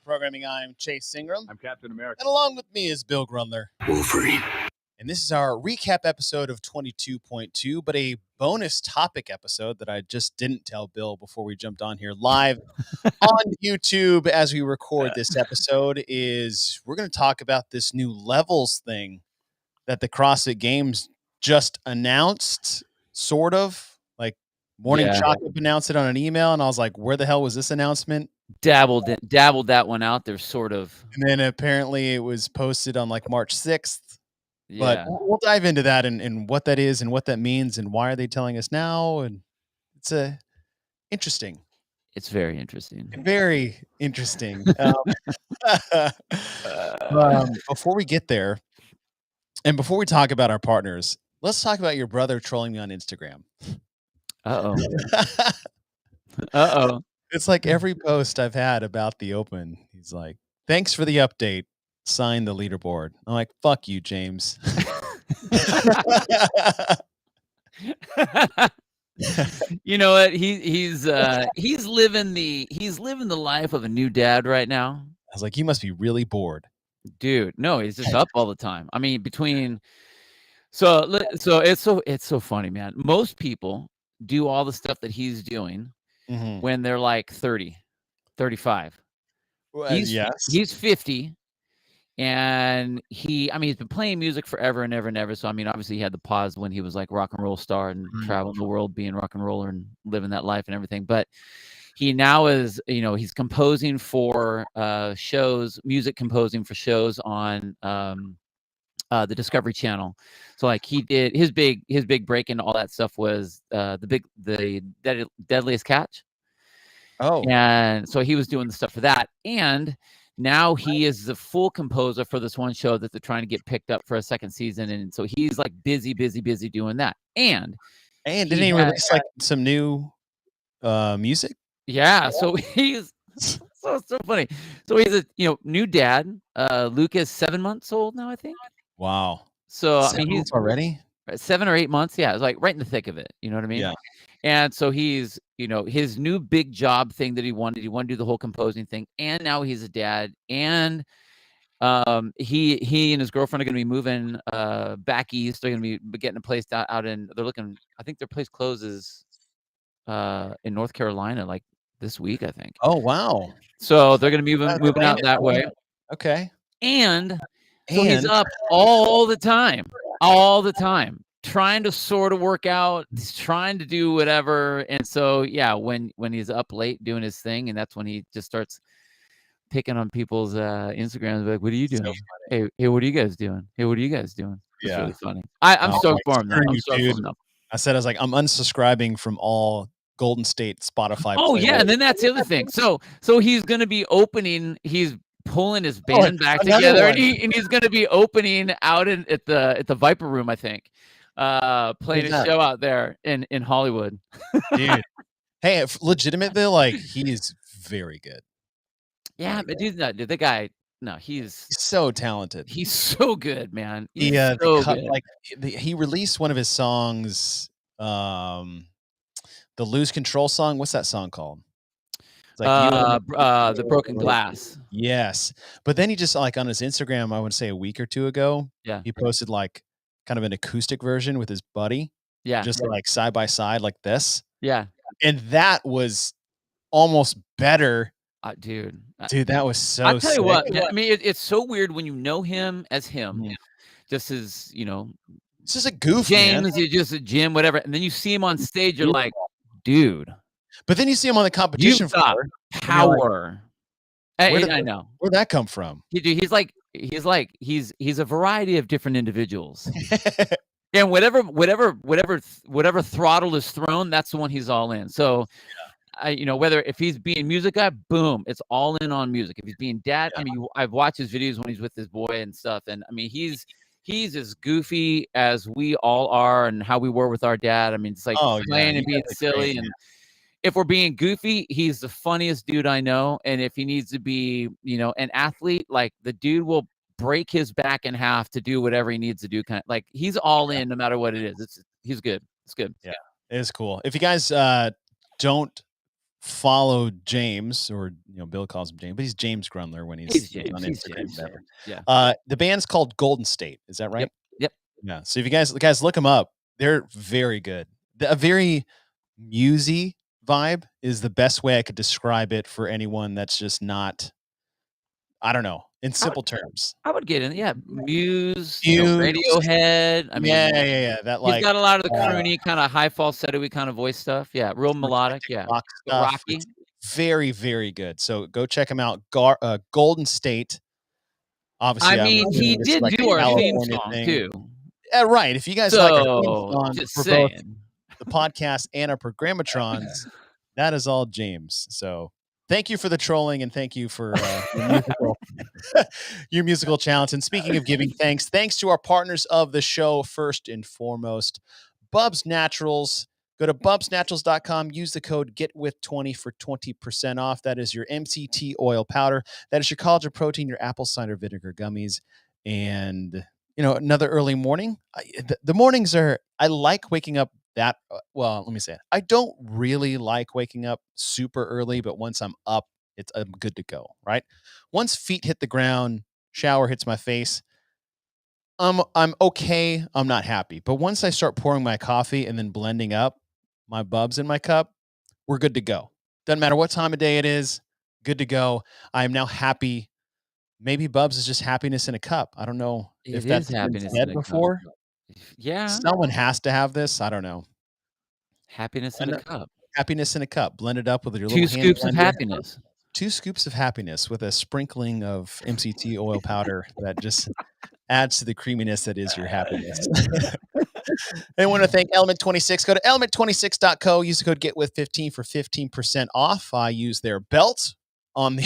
Programming. I'm Chase Ingram. I'm Captain America. And along with me is Bill Grundler. Wolverine. And this is our recap episode of 22.2, but a bonus topic episode that I just didn't tell Bill before we jumped on here live on YouTube as we record this episode is we're going to talk about this new levels thing that the CrossFit Games just announced, sort of. Like Morning Chocolate announced it on an email, and I was like, where the hell was this announcement? Dabbled that one out there, sort of. And then apparently it was posted on like March 6th. But we'll dive into that and what that is and what that means and why are they telling us now. And it's interesting. It's very interesting. Very interesting. Before we get there, and before we talk about our partners, let's talk about your brother trolling me on Instagram. Uh-oh. It's like every post I've had about the Open, he's like, thanks for the update. Sign the leaderboard. I'm like, fuck you, James. You know what? He's living the life of a new dad right now. I was like, you must be really bored. Dude, no, he's just up all the time. I mean, so it's so funny, man. Most people do all the stuff that he's doing when they're like 30, 35. Well, He's 50. And he's been playing music forever and ever and ever. So, I mean, obviously he had the pause when he was like rock and roll star and traveling the world, being rock and roller and living that life and everything. But he now is, he's composing for shows, music composing for shows on the Discovery Channel. So like he did his big break into all that stuff was the Deadliest Catch. Oh, and so he was doing the stuff for that. And now he is the full composer for this one show that they're trying to get picked up for a second season. And so he's like busy doing that. And didn't he release like some new music? Yeah. So he's so funny. So he's a new dad. Luke is 7 months old now, I think. Wow. So 7 months already? 7 or 8 months. Yeah. It's like right in the thick of it. You know what I mean? Yeah. And so he's, his new big job thing that he wanted to do the whole composing thing. And now he's a dad. And he and his girlfriend are going to be moving back east. They're going to be getting a place out in, I think their place closes in North Carolina, like this week, I think. Oh, wow. So they're going to be moving out that way. Okay. And so he's up all the time, trying to sort of work out, he's trying to do whatever. And so, yeah, when he's up late doing his thing, and that's when he just starts picking on people's Instagrams, like, what are you doing? So hey, what are you guys doing? Hey, what are you guys doing? It's really funny. I'm stoked for him, though. I said, I was like, I'm unsubscribing from all Golden State Spotify. Oh, yeah, and then that's the other thing. So he's going to be opening, he's pulling his band back together, and he's going to be opening out at the Viper Room, I think. Playing a show out there in Hollywood. Dude. Hey, legitimate though, like he is very good. Yeah, but the guy, he's so talented. He's so good, man. He released one of his songs, the Lose Control song. What's that song called? It's like the Broken Glass. Yes. But then he just like on his Instagram, I would say a week or two ago, he posted like kind of an acoustic version with his buddy. Yeah. Just like side by side like this. Yeah. And that was almost better. Dude, that was so I'll tell sick. you what, I mean, it's so weird when you know him as him. Yeah. Just as, this is a goof, James, man. You're just a Jim, whatever. And then you see him on stage, you're like, dude. But then you see him on the competition floor. Power. Like, I know. Where'd that come from? He's a variety of different individuals. And whatever throttle is thrown, that's the one he's all in. So, whether if he's being music guy, boom, it's all in on music. If he's being dad, I mean, I've watched his videos when he's with his boy and stuff, and I mean, he's as goofy as we all are, and how we were with our dad. I mean, it's like playing and being silly, and if we're being goofy, he's the funniest dude I know. And if he needs to be, an athlete, like the dude will break his back in half to do whatever he needs to do. Kind of like he's all in no matter what it is. He's good. It's good. Yeah, it is cool. If you guys don't follow James, or Bill calls him James, but he's James Grundler when he's James. on He's Instagram, James. whatever. Yeah. The band's called Golden State. Is that right? Yep. Yeah. So if you guys look them up, they're very good. A very musy vibe is the best way I could describe it for anyone that's just not, I don't know, in simple terms. I would get in. Yeah. Muse, Muse. Radiohead. I mean, Yeah. That he's like got a lot of the croony kind of high falsetto kind of voice stuff. Yeah. Real melodic. Yeah. rock stuff. Rocky. It's very, very good. So go check him out. Golden State. Obviously, I mean, he did do our theme song too. Yeah, right. If you guys like our theme song just for saying. both the podcast and our Programmatrons, that is all James. So thank you for the trolling, and thank you for your musical challenge. And speaking of giving thanks to our partners of the show, first and foremost, Bubs Naturals. Go to bubsnaturals.com, use the code GETWITH20 for 20% off. That is your MCT oil powder. That is your collagen protein, your apple cider vinegar gummies. And, another early morning. The mornings I like waking up let me say it. I don't really like waking up super early, but once I'm up, I'm good to go, right? Once feet hit the ground, shower hits my face, I'm okay. I'm not happy. But once I start pouring my coffee and then blending up my bubs in my cup, we're good to go. Doesn't matter what time of day it is, good to go. I am now happy. Maybe Bubs is just happiness in a cup. I don't know if that's been said before. Yeah. Someone has to have this. I don't know. Happiness in a cup. Happiness in a cup. Blended up with your little 2 scoops of happiness. 2 scoops of happiness with a sprinkling of MCT oil powder that just adds to the creaminess that is your happiness. I want to thank Element 26. Go to element26.co. Use the code GETWITH15 for 15% off. I used their belt on the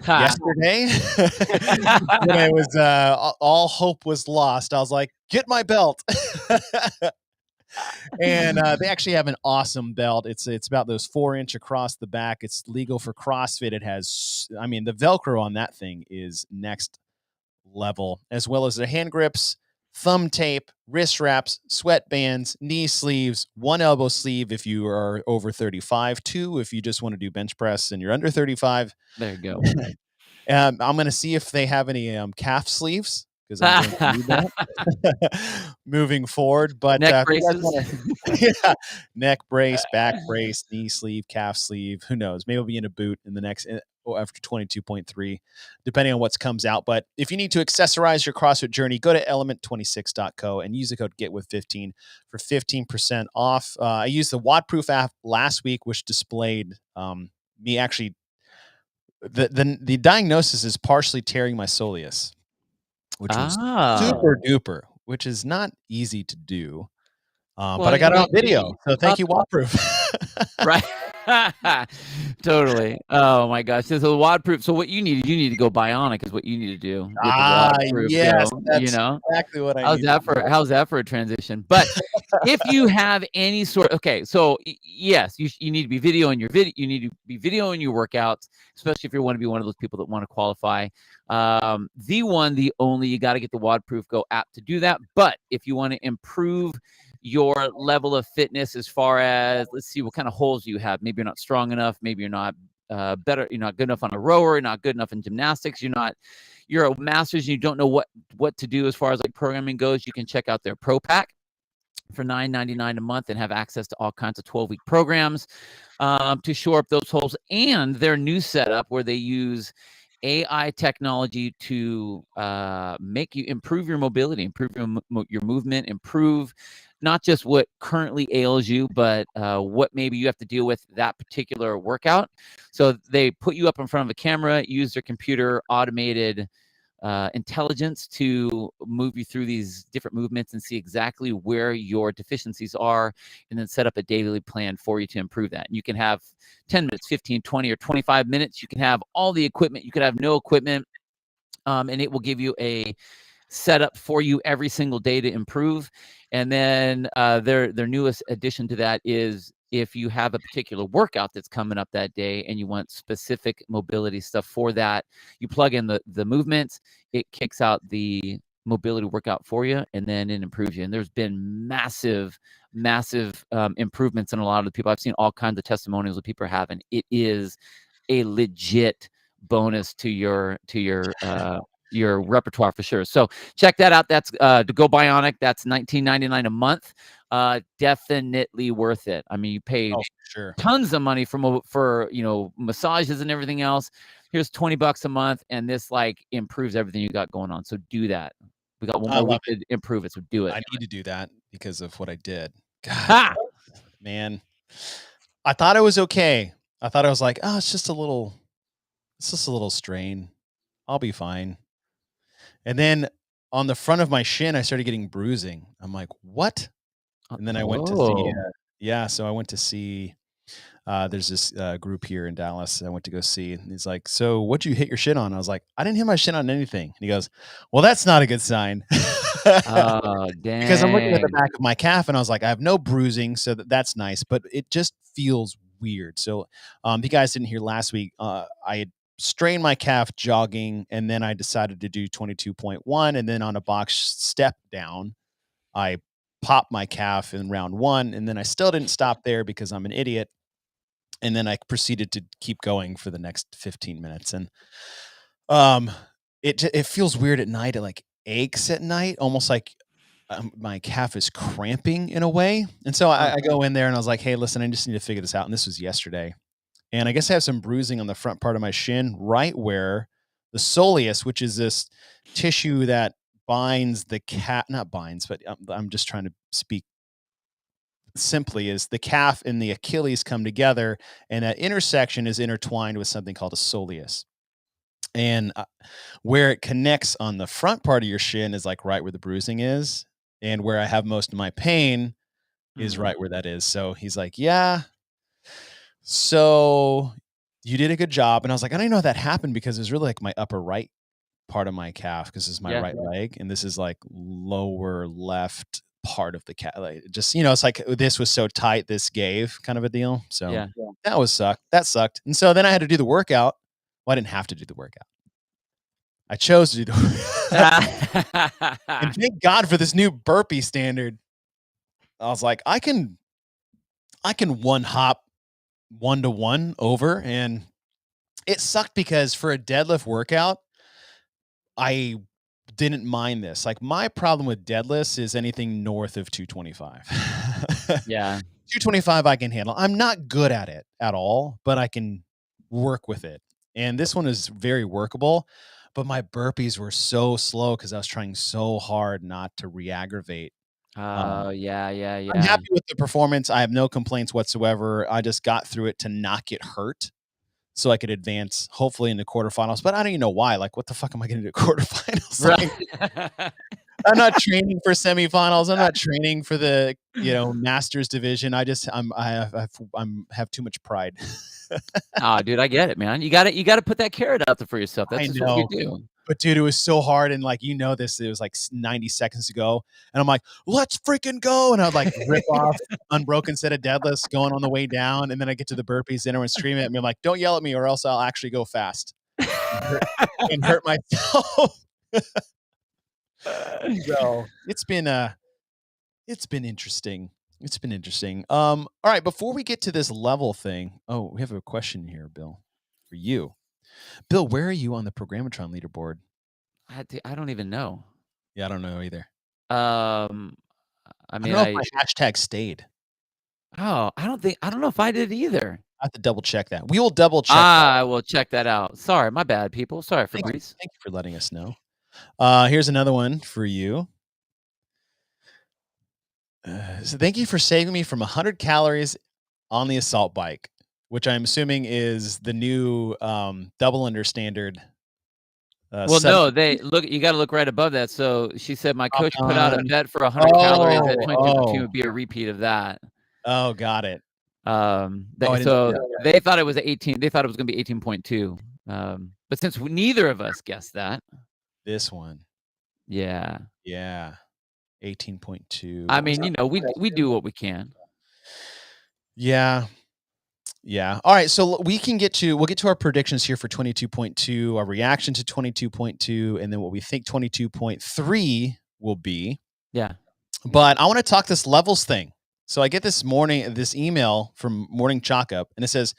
yesterday when I was all hope was lost. I was like, get my belt. And they actually have an awesome belt. It's about those 4-inch across the back. It's legal for CrossFit. It has, the Velcro on that thing is next level, as well as the hand grips, thumb tape, wrist wraps, sweatbands, knee sleeves, 1 elbow sleeve if you are over 35, 2 if you just want to do bench press and you're under 35. There you go. I'm going to see if they have any calf sleeves, because I'm going to need that moving forward. But neck braces, neck brace, back brace, knee sleeve, calf sleeve. Who knows? Maybe we'll be in a boot in the next after 22.3, depending on what comes out. But if you need to accessorize your CrossFit journey, go to element26.co and use the code GETWITH15 for 15% off. I used the Wattproof app last week, which displayed me actually. The diagnosis is partially tearing my soleus, which was super duper, which is not easy to do. But I got it on video, so thank you, Wattproof. Right. Totally. Oh my gosh. So the Wattproof. So what you need to go bionic is what you need to do. With the Wattproof, yes, that's exactly what I need. How's that for a transition? But if you have any sort, so yes, you need to be videoing your video. You need to be videoing your workouts, especially if you want to be one of those people that want to qualify. The only, you got to get the Wattproof Go app to do that. But if you want to improve your level of fitness, as far as, let's see what kind of holes you have. Maybe you're not strong enough. Maybe you're not you're not good enough on a rower. You're not good enough in gymnastics. You're a master's and you don't know what to do as far as like programming goes. You can check out their Pro Pack for $9.99 a month and have access to all kinds of 12-week programs to shore up those holes, and their new setup where they use AI technology to make you improve your mobility, improve your movement, improve not just what currently ails you, but what maybe you have to deal with that particular workout. So they put you up in front of a camera, use their computer automated intelligence to move you through these different movements and see exactly where your deficiencies are, and then set up a daily plan for you to improve that. And you can have 10 minutes, 15, 20, or 25 minutes. You can have all the equipment. You could have no equipment, and it will give you a setup for you every single day to improve. And then their newest addition to that is, if you have a particular workout that's coming up that day and you want specific mobility stuff for that, you plug in the movements, it kicks out the mobility workout for you, and then it improves you. And there's been massive massive improvements in a lot of the people. I've seen all kinds of testimonials that people are having. It is a legit bonus to your repertoire for sure. So check that out. That's to Go Bionic. That's $19.99 a month. Definitely worth it. I mean, you pay sure. tons of money for massages and everything else. Here's $20 a month, and this like improves everything you got going on. So do that. We got one more week to improve it, so do it. I need to do that because of what I did. God, Ha! man. I thought it was okay. I thought I was like, oh, it's just a little strain. I'll be fine. And then on the front of my shin, I started getting bruising. I'm like, what? And then I went to see, so I went to see, there's this group here in Dallas I went to go see. And he's like, so what'd you hit your shin on? I was like, I didn't hit my shin on anything. And he goes, well, that's not a good sign. Oh, dang. Because I'm looking at the back of my calf and I was like, I have no bruising, so that's nice, but it just feels weird. So if you guys didn't hear last week, I had strained my calf jogging, and then I decided to do 22.1, and then on a box step down, I popped my calf in round 1, and then I still didn't stop there because I'm an idiot. And then I proceeded to keep going for the next 15 minutes. And it feels weird at night. It like aches at night, almost like my calf is cramping in a way. And so I go in there and I was like, hey, listen, I just need to figure this out. And this was yesterday. And I guess I have some bruising on the front part of my shin, right where the soleus, which is this tissue that binds the calf, not binds, but I'm just trying to speak simply, is the calf and the Achilles come together, and that intersection is intertwined with something called a soleus. And where it connects on the front part of your shin is like right where the bruising is, and where I have most of my pain is right where that is. So he's like, yeah, so you did a good job. And I was like, I don't even know how that happened, because it was really like my upper right part of my calf, because this is my right leg, and this is like lower left part of the calf. Like, just, it's like this was so tight, this gave kind of a deal. So that sucked. And so then I had to do the workout. Well, I didn't have to do the workout. I chose to do the workout. And thank God for this new burpee standard. I was like, I can one hop 1-to-1 over. And it sucked because for a deadlift workout, I didn't mind this. Like, my problem with deadlifts is anything north of 225. Yeah. 225 I can handle. I'm not good at it at all, but I can work with it. And this one is very workable, but my burpees were so slow because I was trying so hard not to re-aggravate. Yeah. I'm happy with the performance. I have no complaints whatsoever. I just got through it to not get hurt, so I could advance, hopefully, in the quarterfinals. But I don't even know why. Like, what the fuck am I going to do quarterfinals? Like, I'm not training for semifinals. I'm not training for the masters division. I have too much pride. Oh, dude, I get it, man. You got to put that carrot out there for yourself. That's just what you do. But dude, it was so hard, and like, this, it was like 90 seconds to go, and I'm like, let's freaking go, and I'd like rip off unbroken set of deadlifts going on the way down, and then I get to the burpees, and everyone's screaming at me. I'm like, don't yell at me, or else I'll actually go fast and hurt myself. So it's been interesting. It's been interesting. All right, before we get to this level thing, we have a question here, Bill, for you. Bill, where are you on the Programmatron leaderboard? I don't even know. Yeah, I don't know either. I mean, I don't know if my hashtag stayed. Oh, I don't know if I did either. I have to double check that. We will double check. I will check that out. Sorry, my bad, people. Sorry, Fabrice. Thank you for letting us know. Here's another one for you. So thank you for saving me from 100 calories on the assault bike, which I'm assuming is the new double under standard. Well, no, you got to look right above that. So she said, my coach put out a bet for 100 calories at 22 would be a repeat of that. Oh, got it. So they thought it was 18. They thought it was going to be 18.2. But since neither of us guessed that, this one, yeah, 18.2. I mean, we do what we can. Yeah. All right. So we'll get to our predictions here for 22.2, our reaction to 22.2, and then what we think 22.3 will be. Yeah. But I want to talk this levels thing. So I get this email from Morning Chalk Up, and it says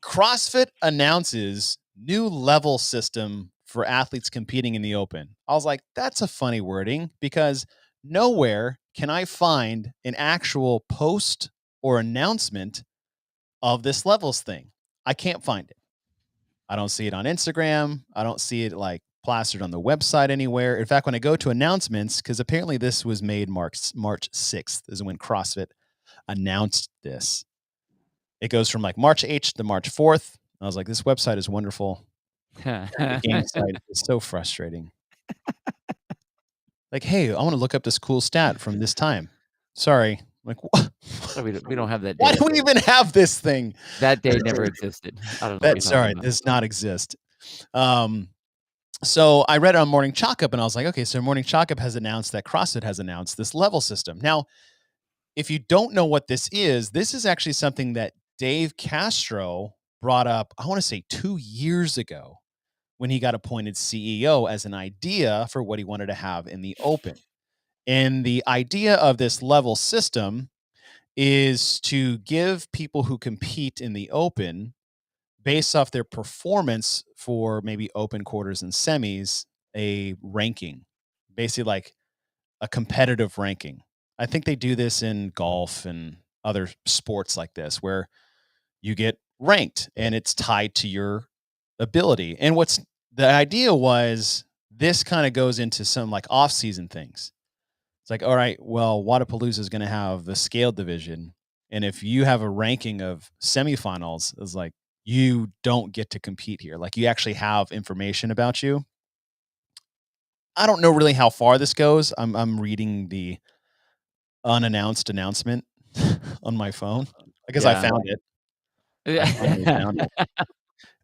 CrossFit announces new level system for athletes competing in the open. I was like, that's a funny wording because nowhere can I find an actual post or announcement of this levels thing. I can't find it. I don't see it on Instagram. I don't see it like plastered on the website anywhere. In fact, when I go to announcements, because apparently this was made March 6th, is when CrossFit announced this. It goes from like March 8th to March 4th. I was like, this website is wonderful. The game site is so frustrating. Like, hey, I want to look up this cool stat from this time. Sorry. Like, what? We don't have that Why data. do we even have this thing? That day never existed. I don't know. That's all right. Does not exist. So I read it on Morning Chalk Up and I was like, okay, so Morning Chalk Up has announced that CrossFit has announced this level system. Now, if you don't know what this is actually something that Dave Castro brought up, I want to say 2 years ago when he got appointed CEO as an idea for what he wanted to have in the open. And the idea of this level system is to give people who compete in the open, based off their performance for maybe open, quarters, and semis, a ranking, basically like a competitive ranking. I think they do this in golf and other sports like this, where you get ranked and it's tied to your ability. And what's the idea was this kind of goes into some like off-season things. It's like, all right, well, Wadapalooza is going to have the scaled division. And if you have a ranking of semifinals, it's like, you don't get to compete here. Like, you actually have information about you. I don't know really how far this goes. I'm reading the unannounced announcement on my phone because I found it. I finally found it.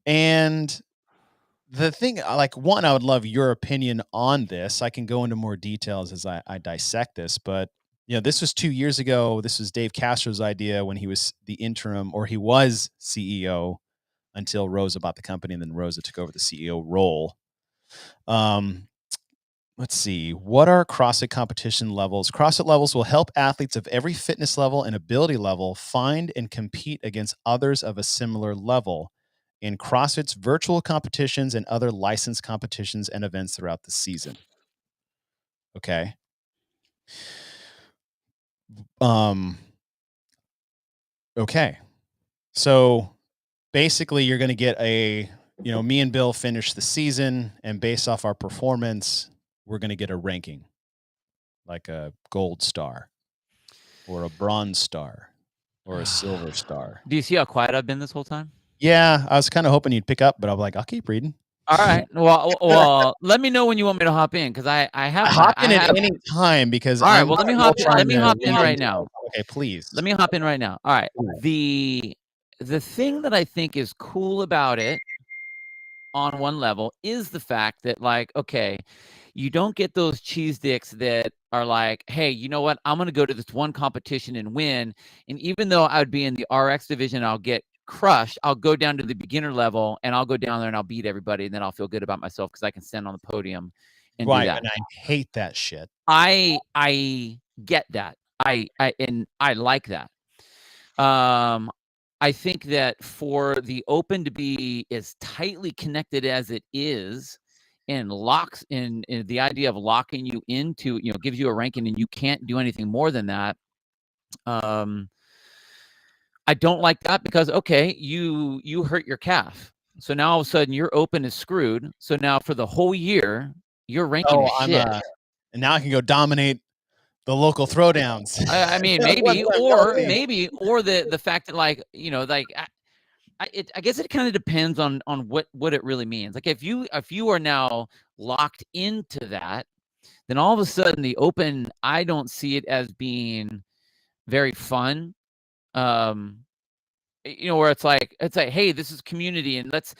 And the thing, like, one, I would love your opinion on this. I can go into more details as I dissect this, but this was 2 years ago. This was Dave Castro's idea when he was the interim, or he was CEO until Rosa bought the company, and then Rosa took over the CEO role. Let's see. What are CrossFit competition levels? CrossFit levels will help athletes of every fitness level and ability level find and compete against others of a similar level in CrossFit's virtual competitions and other licensed competitions and events throughout the season. Okay. Okay. So basically you're going to get me and Bill finish the season, and based off our performance, we're going to get a ranking, like a gold star or a bronze star or a silver star. Do you see how quiet I've been this whole time? Yeah, I was kind of hoping you'd pick up, but I'm like, I'll keep reading. All right. Well, let me know when you want me to hop in, because I have hop in at any time, because all right. Well, let me hop in right now. Okay, please. Let me hop in right now. All right. The thing that I think is cool about it on one level is the fact that, like, okay, you don't get those cheese dicks that are like, hey, you know what? I'm going to go to this one competition and win. And even though I would be in the RX division, I'll get crushed. I'll go down to the beginner level and I'll go down there and I'll beat everybody. And then I'll feel good about myself because I can stand on the podium and do that. And I hate that shit. I get that. I like that. I think that for the open to be as tightly connected as it is, and locks in the idea of locking you into, gives you a ranking and you can't do anything more than that. I don't like that, because, okay, you hurt your calf. So now all of a sudden your open is screwed. So now for the whole year, your ranking is shit. And now I can go dominate the local throwdowns. I mean, maybe, or the fact that, like, I guess it kind of depends on what it really means. Like, if you are now locked into that, then all of a sudden the open, I don't see it as being very fun. Where it's like, hey, this is community, and let's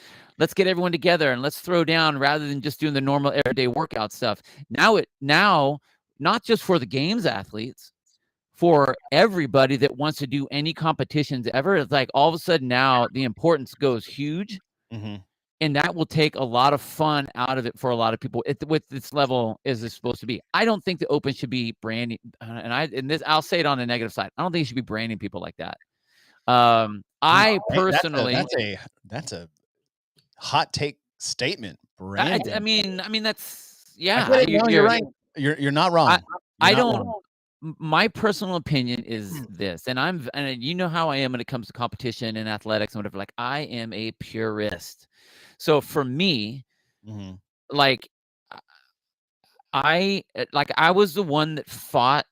get everyone together and let's throw down, rather than just doing the normal everyday workout stuff. Now not just for the games athletes, for everybody that wants to do any competitions ever, it's like all of a sudden now the importance goes huge. Mm-hmm. And that will take a lot of fun out of it for a lot of people with this level as it's supposed to be. I don't think the Open should be branding, I'll say it on the negative side. I don't think you should be branding people like that. I personally, that's a hot take statement. Branding. I mean that's, yeah. You're right. You're not wrong. I don't. My personal opinion is this, and you know how I am when it comes to competition and athletics and whatever. Like, I am a purist. So for me, like, I was the one that fought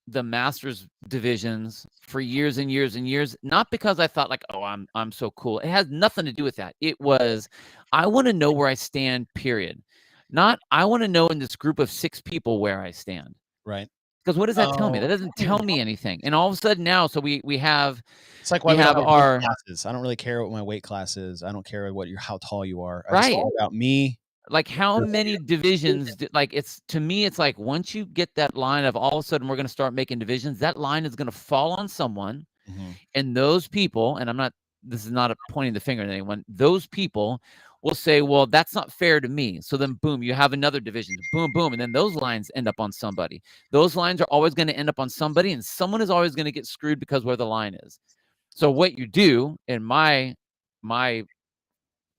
the Masters divisions for years and years and years, not because I thought like, oh, I'm so cool. It has nothing to do with that. It was, I want to know where I stand, period. Not, I want to know in this group of 6 people where I stand. Right. Because what does that tell me? That doesn't tell me anything. And all of a sudden now, so we have, it's like, why we have our classes. I don't really care what my weight class is. I don't care how tall you are. Right. It's all about me. Like, how many divisions, like, it's, to me, it's like, once you get that line of all of a sudden we're going to start making divisions, that line is going to fall on someone. And those people, and this is not a pointing the finger at anyone, those people will say, well, that's not fair to me. So then, boom, you have another division, boom, boom. And then those lines end up on somebody. Those lines are always going to end up on somebody, and someone is always going to get screwed because where the line is. So what you do, in my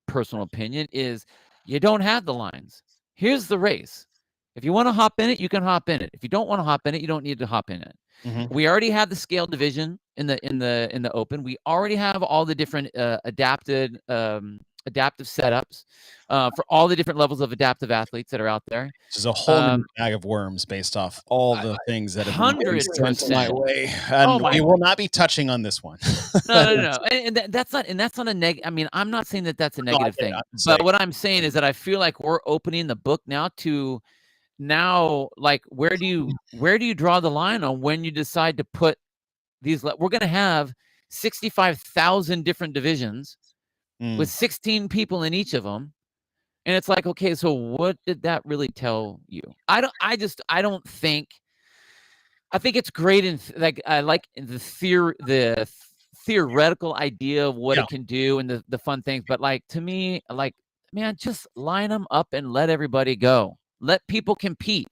personal opinion, is you don't have the lines. Here's the race. If you want to hop in it, you can hop in it. If you don't want to hop in it, you don't need to hop in it. We already have the scale division in the Open. We already have all the different adaptive setups for all the different levels of adaptive athletes that are out there. Which is a whole new bag of worms based off all the things that have been sent my way. And we will not be touching on this one. No. And that's not a negative. I mean, I'm not saying that that's a negative thing. But what I'm saying is that I feel like we're opening the book now to like, where do you draw the line on when you decide to put these? We're going to have 65,000 different divisions with 16 people in each of them. And it's like, okay, so what did that really tell you? I think it's great. I like the theoretical idea of what it can do and the fun things. But like, to me, like, man, just line them up and let everybody go. Let people compete.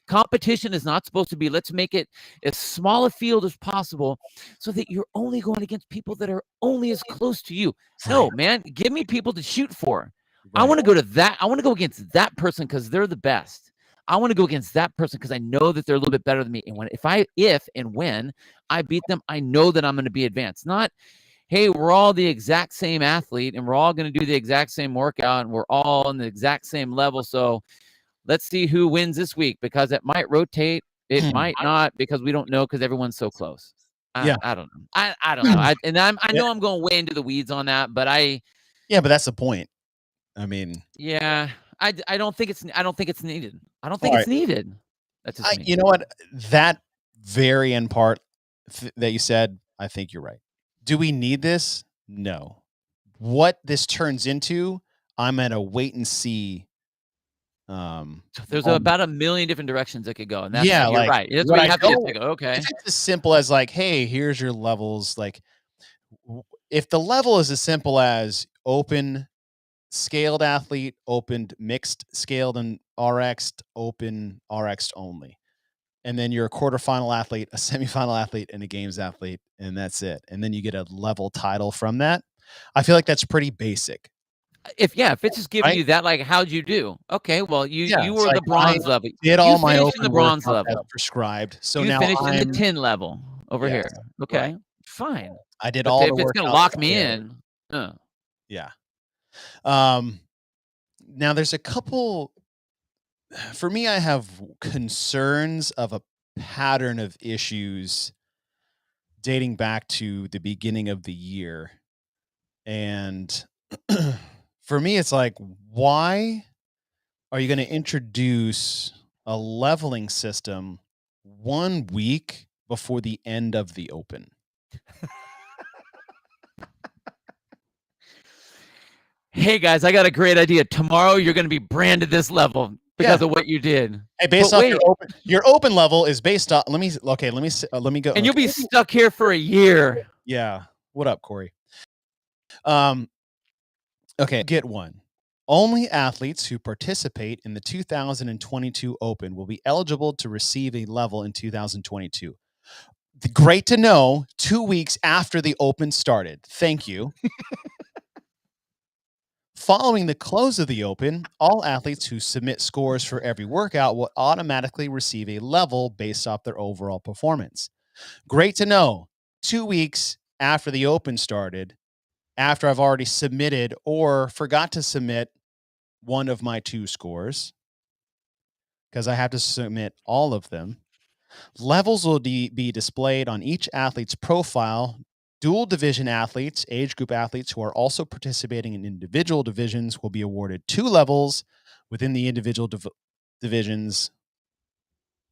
Competition is not supposed to be, let's make it as small a field as possible so that you're only going against people that are only as close to you. No, man, give me people to shoot for. I want to go to that. I want to go against that person because they're the best. I want to go against that person because I know that they're a little bit better than me. And if and when I beat them, I know that I'm going to be advanced. Not, hey, we're all the exact same athlete and we're all going to do the exact same workout and we're all on the exact same level. So let's see who wins this week, because it might rotate. It might not, because we don't know, because everyone's so close. I don't know. I don't know. I know I'm going way into the weeds on that, but but that's the point. I mean, I don't think it's needed. I don't think it's needed. That's just me. You know what? That very end part that you said, I think you're right. Do we need this? No. What this turns into, I'm at a wait and see. There's about a million different directions it could go, and that's you're right. That's what you have to go. Okay, if it's as simple as like, hey, here's your levels. Like, if the level is as simple as open scaled athlete, opened mixed scaled and RX'd, open RX'd only, and then you're a quarterfinal athlete, a semifinal athlete, and a games athlete, and that's it. And then you get a level title from that. I feel like that's pretty basic. If it's just giving you that, like, how'd you do? Okay, well, you were the bronze level. Did all my open the bronze level prescribed. So you now finished in the 10 level over here. Okay, fine. I did all the work. If it's gonna lock me in, yeah. Now there's a couple. For me, I have concerns of a pattern of issues dating back to the beginning of the year, and for me, it's like, why are you going to introduce a leveling system 1 week before the end of the Open? Hey guys, I got a great idea. Tomorrow you're going to be branded this level because of what you did. Hey, based off your open level is based on. Let me go. And you'll be stuck here for a year. Yeah. What up, Corey? Okay, get one. Only athletes who participate in the 2022 Open will be eligible to receive a level in 2022. Great to know. 2 weeks after the Open started. Thank you. Following the close of the Open, all athletes who submit scores for every workout will automatically receive a level based off their overall performance. Great to know. 2 weeks after the Open started, after I've already submitted or forgot to submit one of my 2 scores, because I have to submit all of them, levels will be displayed on each athlete's profile. Dual division athletes, age group athletes who are also participating in individual divisions will be awarded 2 levels within the individual divisions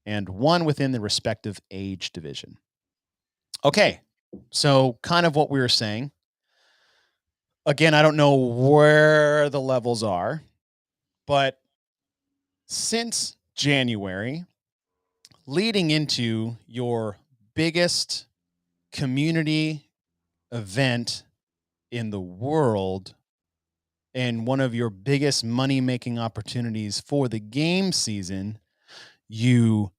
and 1 within the respective age division. Okay, so kind of what we were saying. Again, I don't know where the levels are, but since January, leading into your biggest community event in the world and one of your biggest money-making opportunities for the game season, you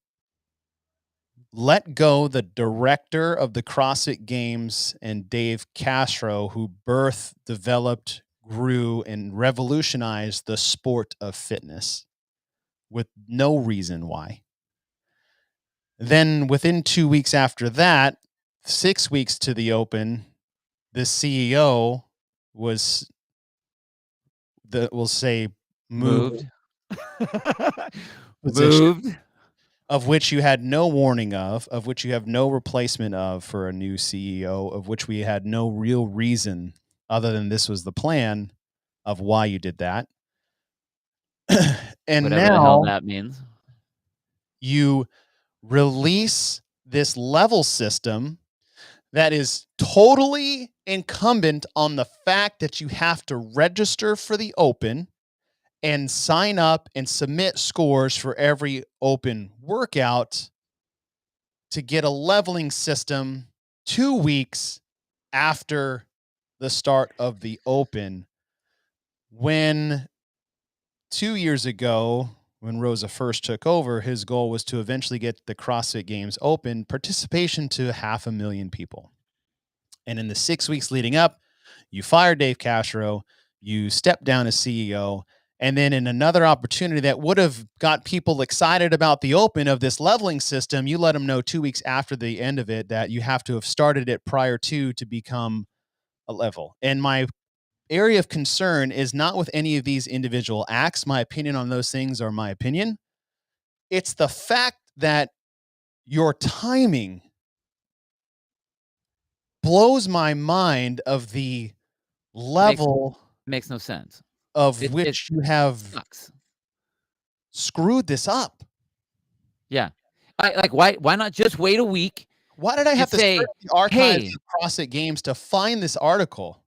let go the director of the CrossFit Games and Dave Castro, who birthed, developed, grew, and revolutionized the sport of fitness with no reason why. Then within 2 weeks after that, 6 weeks to the Open, the CEO was we'll say moved position, Moved. of which you had no warning of which you have no replacement of for a new CEO, of which we had no real reason other than this was the plan of why you did that. And Whatever the hell now that means. you release this level system that is totally incumbent on the fact that you have to register for the Open and sign up and submit scores for every Open workout to get a leveling system 2 weeks after the start of the Open. When 2 years ago, when Rosa first took over, his goal was to eventually get the CrossFit Games Open participation to 500,000 people. And in the 6 weeks leading up, you fired Dave Castro, you stepped down as CEO, and then in another opportunity that would have got people excited about the Open of this leveling system, you let them know 2 weeks after the end of it that you have to have started it prior to become a level. And my area of concern is not with any of these individual acts. My opinion on those things are my opinion. It's the fact that your timing blows my mind of the level Makes no sense. of It which you have sucks. screwed this up. Yeah. Why not just wait a week Why did I and have to say, search the archives hey, of CrossFit Games to find this article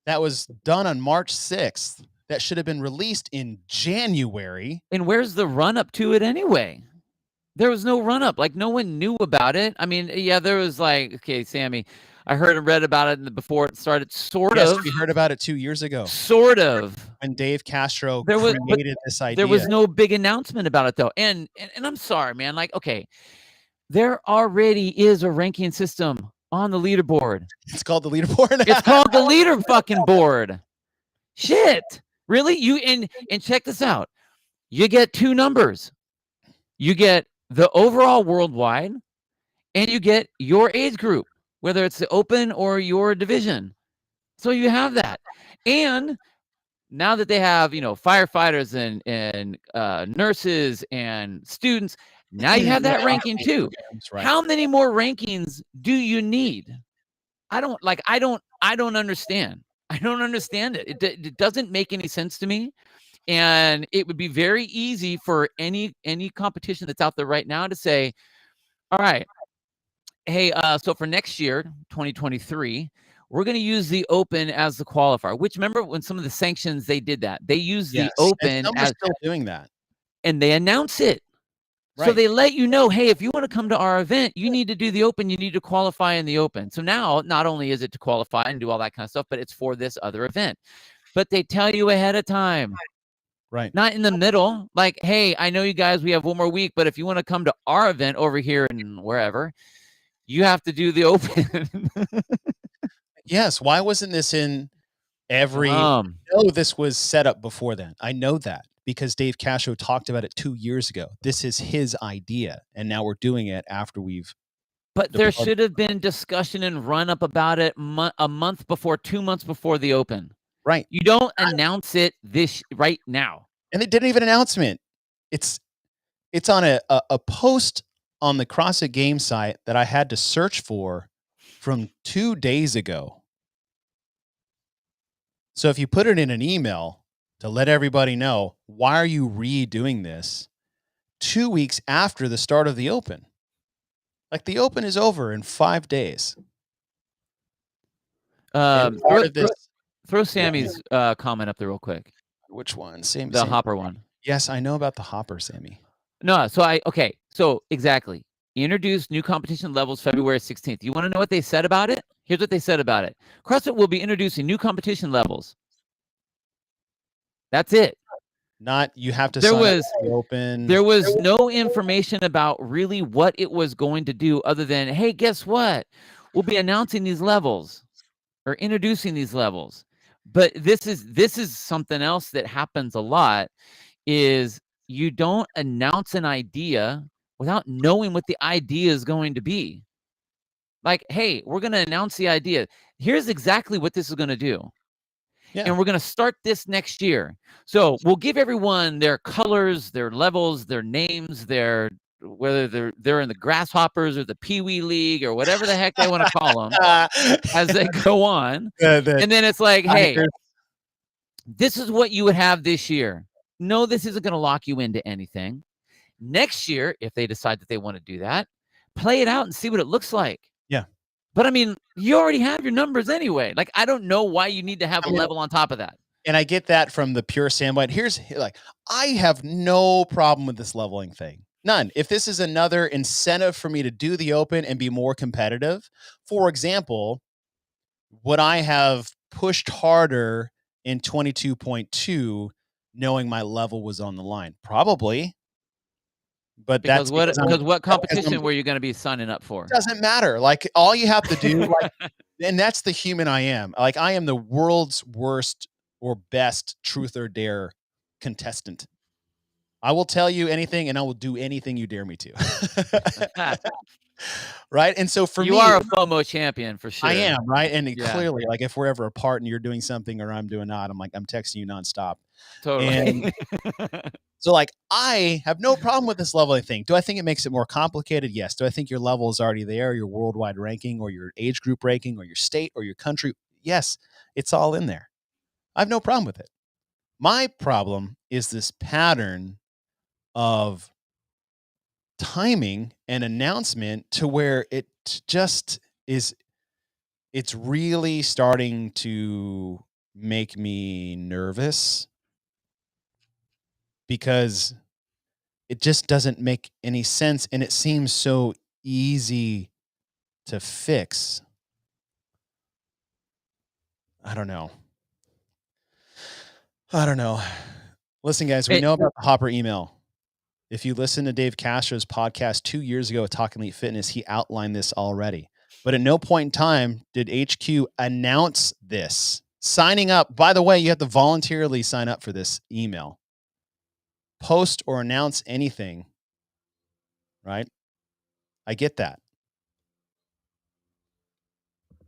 that was done on March 6th that should have been released in January? and where's the run up to it anyway? There was no run up. Like, no one knew about it. I mean, yeah, there was like, okay, Sammy, I heard and read about it before it started, sort Yes, of. we heard about it 2 years ago Sort of. when Dave Castro There was, but created this idea. there was no big announcement about it though. And I'm sorry, man. Like, okay, there already is a ranking system on the leaderboard. It's called the leaderboard. It's called the leader fucking board. Shit. Really? You and check this out. You get 2 numbers. You get the overall worldwide, and you get your age group, whether it's the Open or your division. So you have that. And now that they have, firefighters and nurses and students, now you have that ranking too. Right. How many more rankings do you need? I don't understand. I don't understand it. It doesn't make any sense to me. And it would be very easy for any competition that's out there right now to say, all right, hey, so for next year, 2023, we're going to use the Open as the qualifier. Which, remember when some of the sanctions, they did that. They used the Open and some are still doing that. And they announce it. Right. So they let you know, hey, if you want to come to our event, you need to do the Open. You need to qualify in the Open. So now not only is it to qualify and do all that kind of stuff, but it's for this other event. but they tell you ahead of time. Right. Not in the middle. Like, hey, I know you guys, we have one more week, but if you want to come to our event over here and wherever, you have to do the open. Yes. Why wasn't this in every? No, this was set up before then. I know that because Dave Castro talked about it 2 years ago. This is his idea, and now we're doing it after we've. But there should have been discussion and run up about it a month before, 2 months before the open. Right. You don't announce it right now. And they didn't even announcement. It's on a post on the CrossFit game site that I had to search for from 2 days ago. So if you put it in an email to let everybody know, why are you redoing this 2 weeks after the start of the open? Like the open is over in 5 days. Throw Sammy's comment up there real quick. Which one? Sammy. The Hopper one. Yes, I know about the Hopper, Sammy. No, so exactly. Introduced new competition levels February 16th. You want to know what they said about it? Here's what they said about it. CrossFit will be introducing new competition levels. That's it. Not you have to sign up for the open. There was no information about really what it was going to do other than, hey, guess what? We'll be announcing these levels or introducing these levels. But this is something else that happens a lot is you don't announce an idea without knowing what the idea is going to be. Like, hey, we're going to announce the idea. Here's exactly what this is going to do. Yeah. And we're going to start this next year. So we'll give everyone their colors, their levels, their names, whether they're in the Grasshoppers or the Pee Wee League or whatever the heck they want to call them as they go on. And then it's like, hey, this is what you would have this year. No, this isn't going to lock you into anything. Next year, if they decide that they want to do that, play it out and see what it looks like. Yeah. But I mean, you already have your numbers anyway. Like, I don't know why you need to have a level on top of that. And I get that from the pure standpoint. I have no problem with this leveling thing. None. If this is another incentive for me to do the open and be more competitive, for example, would I have pushed harder in 22.2 knowing my level was on the line? Probably. But because what competition were you going to be signing up for? Doesn't matter. Like all you have to do, and that's the human I am. Like I am the world's worst or best truth or dare contestant. I will tell you anything and I will do anything you dare me to. Right. And so for me, you are a FOMO champion for sure. I am. Right. And clearly, like if we're ever apart and you're doing something or I'm doing not, I'm texting you nonstop. Totally. And so like, I have no problem with this leveling thing. Do I think it makes it more complicated? Yes. Do I think your level is already there, your worldwide ranking or your age group ranking or your state or your country? Yes, it's all in there. I have no problem with it. My problem is this pattern of timing and announcement to where it just is, it's really starting to make me nervous because it just doesn't make any sense and it seems so easy to fix. I don't know. Listen, guys, we know about the Hopper email. If you listen to Dave Castro's podcast 2 years ago, Talking Elite Fitness, he outlined this already. But at no point in time did HQ announce this. Signing up, by the way, you have to voluntarily sign up for this email. Post or announce anything, right? I get that.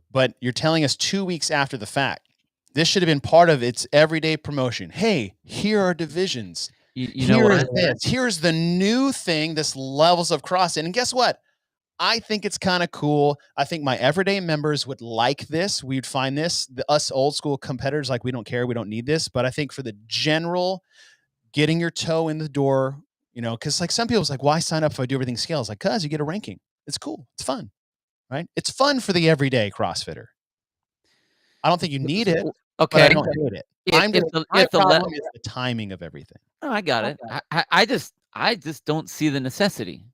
But you're telling us 2 weeks after the fact. This should have been part of its everyday promotion. Hey, here are divisions. You know what? Here's the new thing, this levels of CrossFit. And guess what? I think it's kind of cool. I think my everyday members would like this. We'd find this. Us old school competitors, like we don't care. We don't need this. But I think for the general getting your toe in the door, because like some people's like, why sign up if I do everything scales? Like, cause you get a ranking. It's cool. It's fun, right? It's fun for the everyday CrossFitter. I don't think you need it. Okay. But I don't need it. My problem is the timing of everything. Oh, I got it. I just don't see the necessity.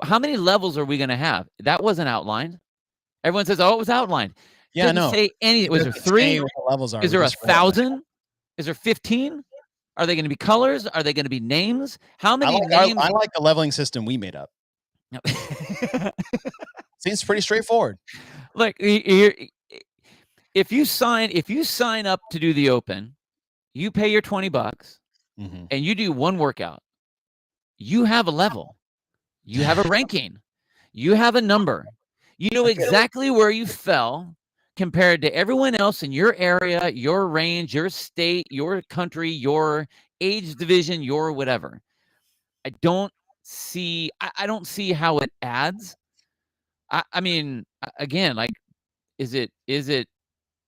How many levels are we going to have? That wasn't outlined. Everyone says, "Oh, it was outlined." Yeah, no. Say any. Was there 3? What the levels are. Is there 1,000? Is there 15? Are they going to be colors? Are they going to be names? How many names? I like the leveling system we made up. Seems pretty straightforward. Like, if you sign up to do the open, you pay your $20 and you do one workout, you have a level, you have a ranking, you have a number, you know exactly where you fell compared to everyone else in your area, your range, your state, your country, your age division, your whatever. I don't see how it adds. I mean, again, like, is it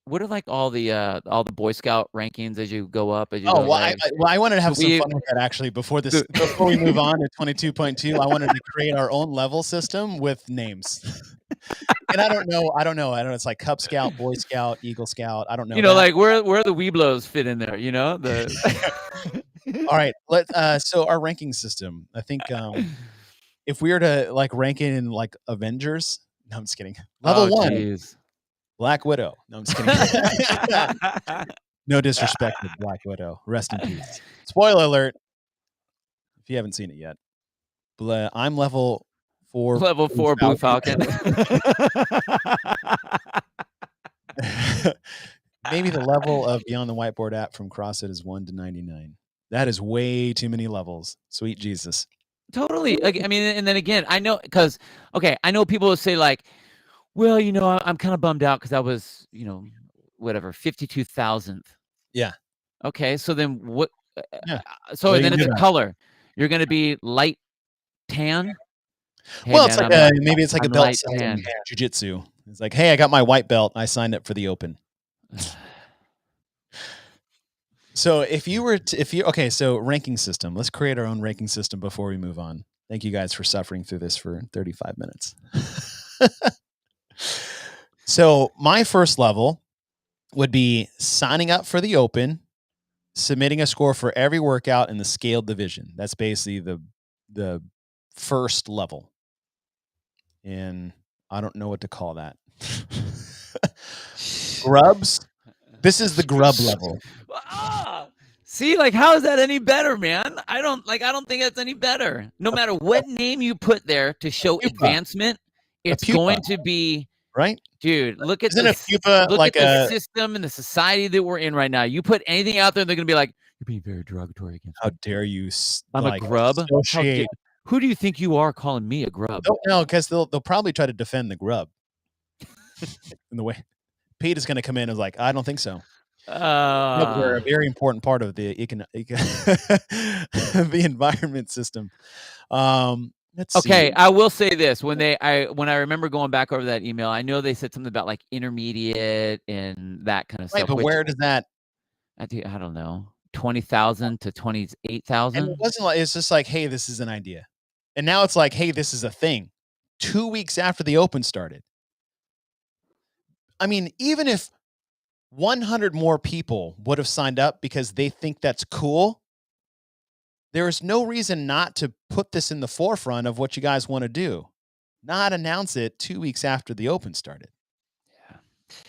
what are like all the Boy Scout rankings as you go up, as you go, well, I wanted to have some fun with that actually before we move on to 22.2. I wanted to create our own level system with names. And I don't know. It's like Cub Scout, Boy Scout, Eagle Scout. I don't know. You know, like where the Weeblos fit in there, you know? All right. So our ranking system, I think if we were to like rank it in like Avengers, no, I'm just kidding. Level 1, geez. Black Widow. No, I'm just kidding. No disrespect to Black Widow. Rest in peace. Spoiler alert. If you haven't seen it yet. I'm level 4. Level 4 Blue Falcon. Maybe the level of Beyond the Whiteboard app from CrossFit is 1 to 99. That is way too many levels. Sweet Jesus. Totally. I mean, and then again, I know because, okay, I know people will say like, well, you know, I'm kind of bummed out because I was, you know, whatever, 52,000th. Yeah. Okay. So then what? Yeah. So then it's a color. You're going to be light tan. Hey, well, man, it's like maybe it's like a belt system in jiu-jitsu. It's like, hey, I got my white belt. I signed up for the open. So so ranking system. Let's create our own ranking system before we move on. Thank you guys for suffering through this for 35 minutes. So my first level would be signing up for the open, submitting a score for every workout in the scaled division. That's basically the first level. And I don't know what to call that. Grubs. This is the grub level. See, like, how is that any better, man? I don't think that's any better. No matter what name you put there to show advancement, it's going to be right. Dude, look at the system and the society that we're in right now. You put anything out there, they're going to be like, you're being very derogatory against me. How dare you? I'm a grub. Who do you think you are calling me a grub? No, because they'll probably try to defend the grub. In the way Pete is going to come in and like, I don't think so. They're a very important part of the the environment system. Let's see. I will say this: when I remember going back over that email, I know they said something about like intermediate and that kind of stuff. But where does that? I don't know, 20,000 to 28,000. And it wasn't like it's just like, hey, this is an idea, and now it's like, hey, this is a thing. 2 weeks after the open started. I mean, even if 100 more people would have signed up because they think that's cool, there is no reason not to put this in the forefront of what you guys want to do. Not announce it 2 weeks after the open started. Yeah.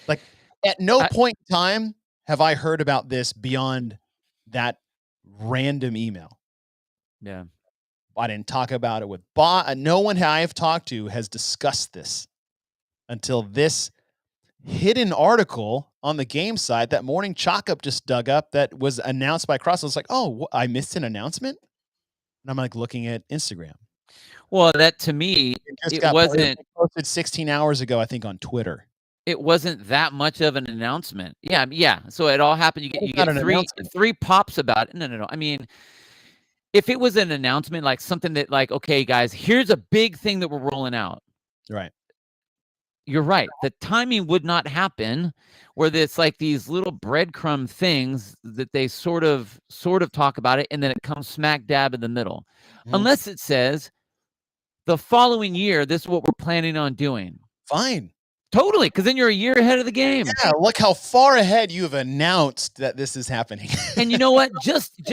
Like at no point in time have I heard about this beyond that random email. Yeah. I didn't talk about it with no one I've talked to has discussed this until this hidden article on the game site that Morning Chalk Up just dug up that was announced by CrossFit. I was like, oh, I missed an announcement. And I'm like looking at Instagram. Well, that to me, it wasn't posted 16 hours ago, I think, on Twitter. It wasn't that much of an announcement. Yeah. So it all happened. You get three pops about it. No. I mean, if it was an announcement, like something that like, okay, guys, here's a big thing that we're rolling out. Right. You're right. The timing would not happen where it's like these little breadcrumb things that they sort of talk about it. And then it comes smack dab in the middle, unless it says the following year, this is what we're planning on doing. Fine. Totally, because then you're a year ahead of the game. Yeah, look how far ahead you have announced that this is happening. And you know what? Just for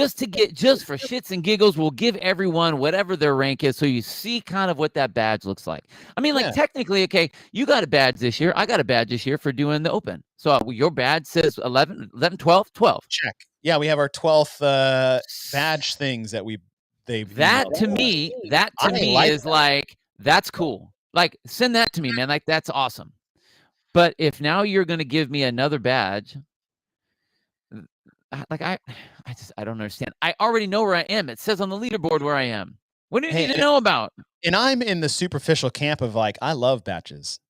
shits and giggles, we'll give everyone whatever their rank is, so you see kind of what that badge looks like. I mean, like Yeah. technically, okay, you got a badge this year. I got a badge this year for doing the open. So your badge says 11, 12. Check. Yeah, we have our 12th badge things that That to me is like, that's cool. Like, send that to me, man. Like, that's awesome. But if now you're going to give me another badge, like I don't understand. I already know where I am. It says on the leaderboard where I am. What do you need to know about? And I'm in the superficial camp of like, I love badges.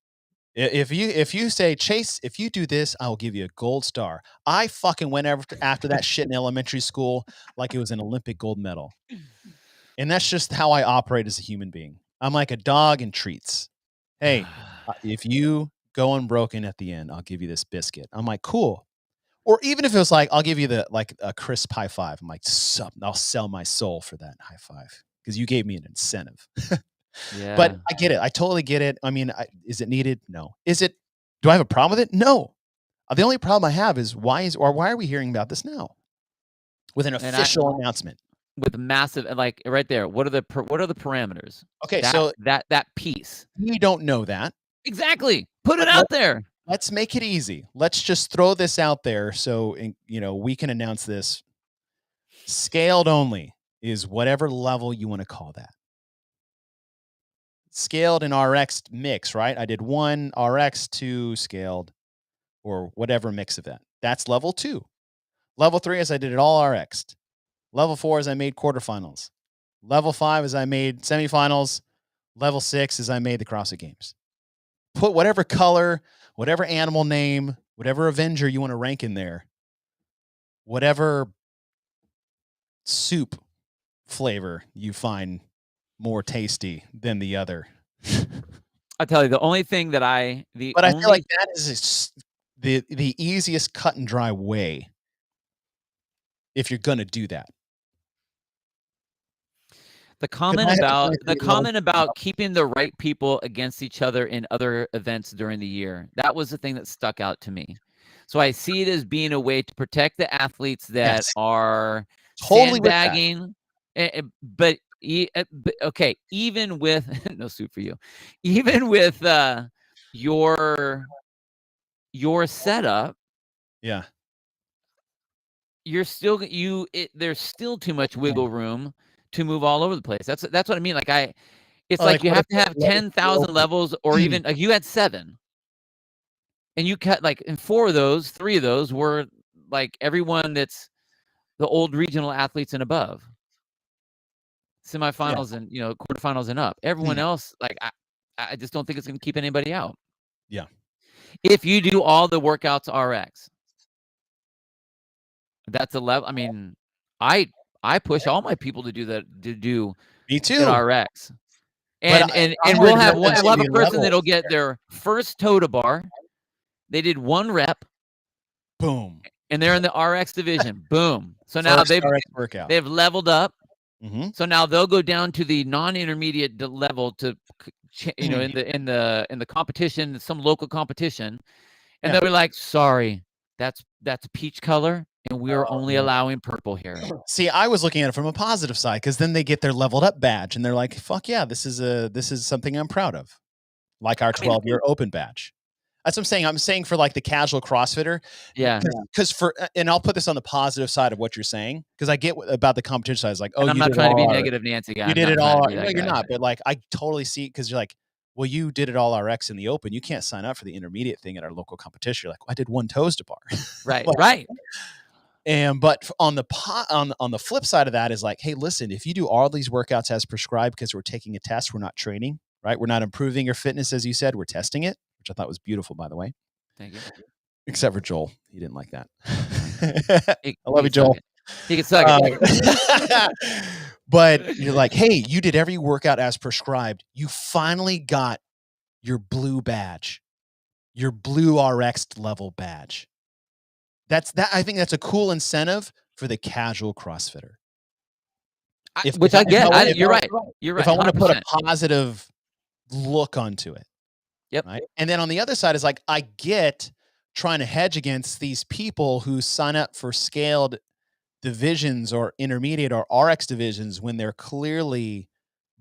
If you say, Chase, if you do this, I will give you a gold star. I fucking went after that shit in elementary school like it was an Olympic gold medal. And that's just how I operate as a human being. I'm like a dog in treats. Hey, if you go unbroken at the end, I'll give you this biscuit. I'm like, cool. Or even if it was like, I'll give you a crisp high five. I'm like, I'll sell my soul for that high five because you gave me an incentive. Yeah. But I get it. I totally get it. I mean, is it needed? No. Do I have a problem with it? No. The only problem I have is why are we hearing about this now with an official announcement? With massive, like right there. What are the parameters? Okay, so that piece. We don't know that. Exactly. Put it out there. Let's make it easy. Let's just throw this out there so we can announce this. Scaled only is whatever level you want to call that. Scaled and RX mix, right? I did 1 RX, 2 scaled, or whatever mix of that. That's level 2. Level 3 is I did it all RX. Level 4 is I made quarterfinals. Level 5 is I made semifinals. Level 6 is I made the CrossFit Games. Put whatever color, whatever animal name, whatever Avenger you want to rank in there, whatever soup flavor you find more tasty than the other. I'll tell you, the only thing that I feel like that is the easiest cut and dry way if you're going to do that. The comment about keeping the right people against each other in other events during the year, that was the thing that stuck out to me. So I see it as being a way to protect the athletes that are totally sandbagging. But okay, even with no suit for you, even with your setup, yeah, you're still there's still too much wiggle room to move all over the place. That's what I mean. Like it's like you have to have 10,000 levels, or even like you had 7, and you cut like in 3 of those were like everyone that's the old regional athletes and above, semifinals and quarterfinals and up. Everyone else, like I just don't think it's going to keep anybody out. Yeah. If you do all the workouts RX, that's a level. I mean, I push all my people to do that. Me too. RX, and we'll have a person that'll get their first toe to bar. They did 1 rep. Boom. And they're in the RX division. Boom. So now they've leveled up. Mm-hmm. So now they'll go down to the non-intermediate level to, in the competition, some local competition, and they'll be like, "Sorry, that's peach color, and we are only allowing purple here." See, I was looking at it from a positive side because then they get their leveled up badge, and they're like, "Fuck yeah, this is something I'm proud of," like our 12-year open badge. That's what I'm saying. I'm saying for like the casual CrossFitter. Yeah. Because and I'll put this on the positive side of what you're saying, because I get about the competition side. It's like, I'm not trying to be negative, Nancy. You did it all. No, you're not. But like, I totally see it, because you're like, well, you did it all RX in the open. You can't sign up for the intermediate thing at our local competition. You're like, well, I did 1 toes to bar. Right. Right. But on the flip side of that is like, hey, listen, if you do all these workouts as prescribed because we're taking a test, we're not training, right? We're not improving your fitness, as you said. We're testing it, which I thought was beautiful, by the way. Thank you. Except for Joel. He didn't like that. I love you, Joel. He can suck it. But you're like, hey, you did every workout as prescribed. You finally got your blue badge, your blue RX level badge. I think that's a cool incentive for the casual CrossFitter. Which I get. You're right. You're right. If I want to put a positive look onto it. Yep. Right. And then on the other side is like, I get trying to hedge against these people who sign up for scaled divisions or intermediate or RX divisions when they're clearly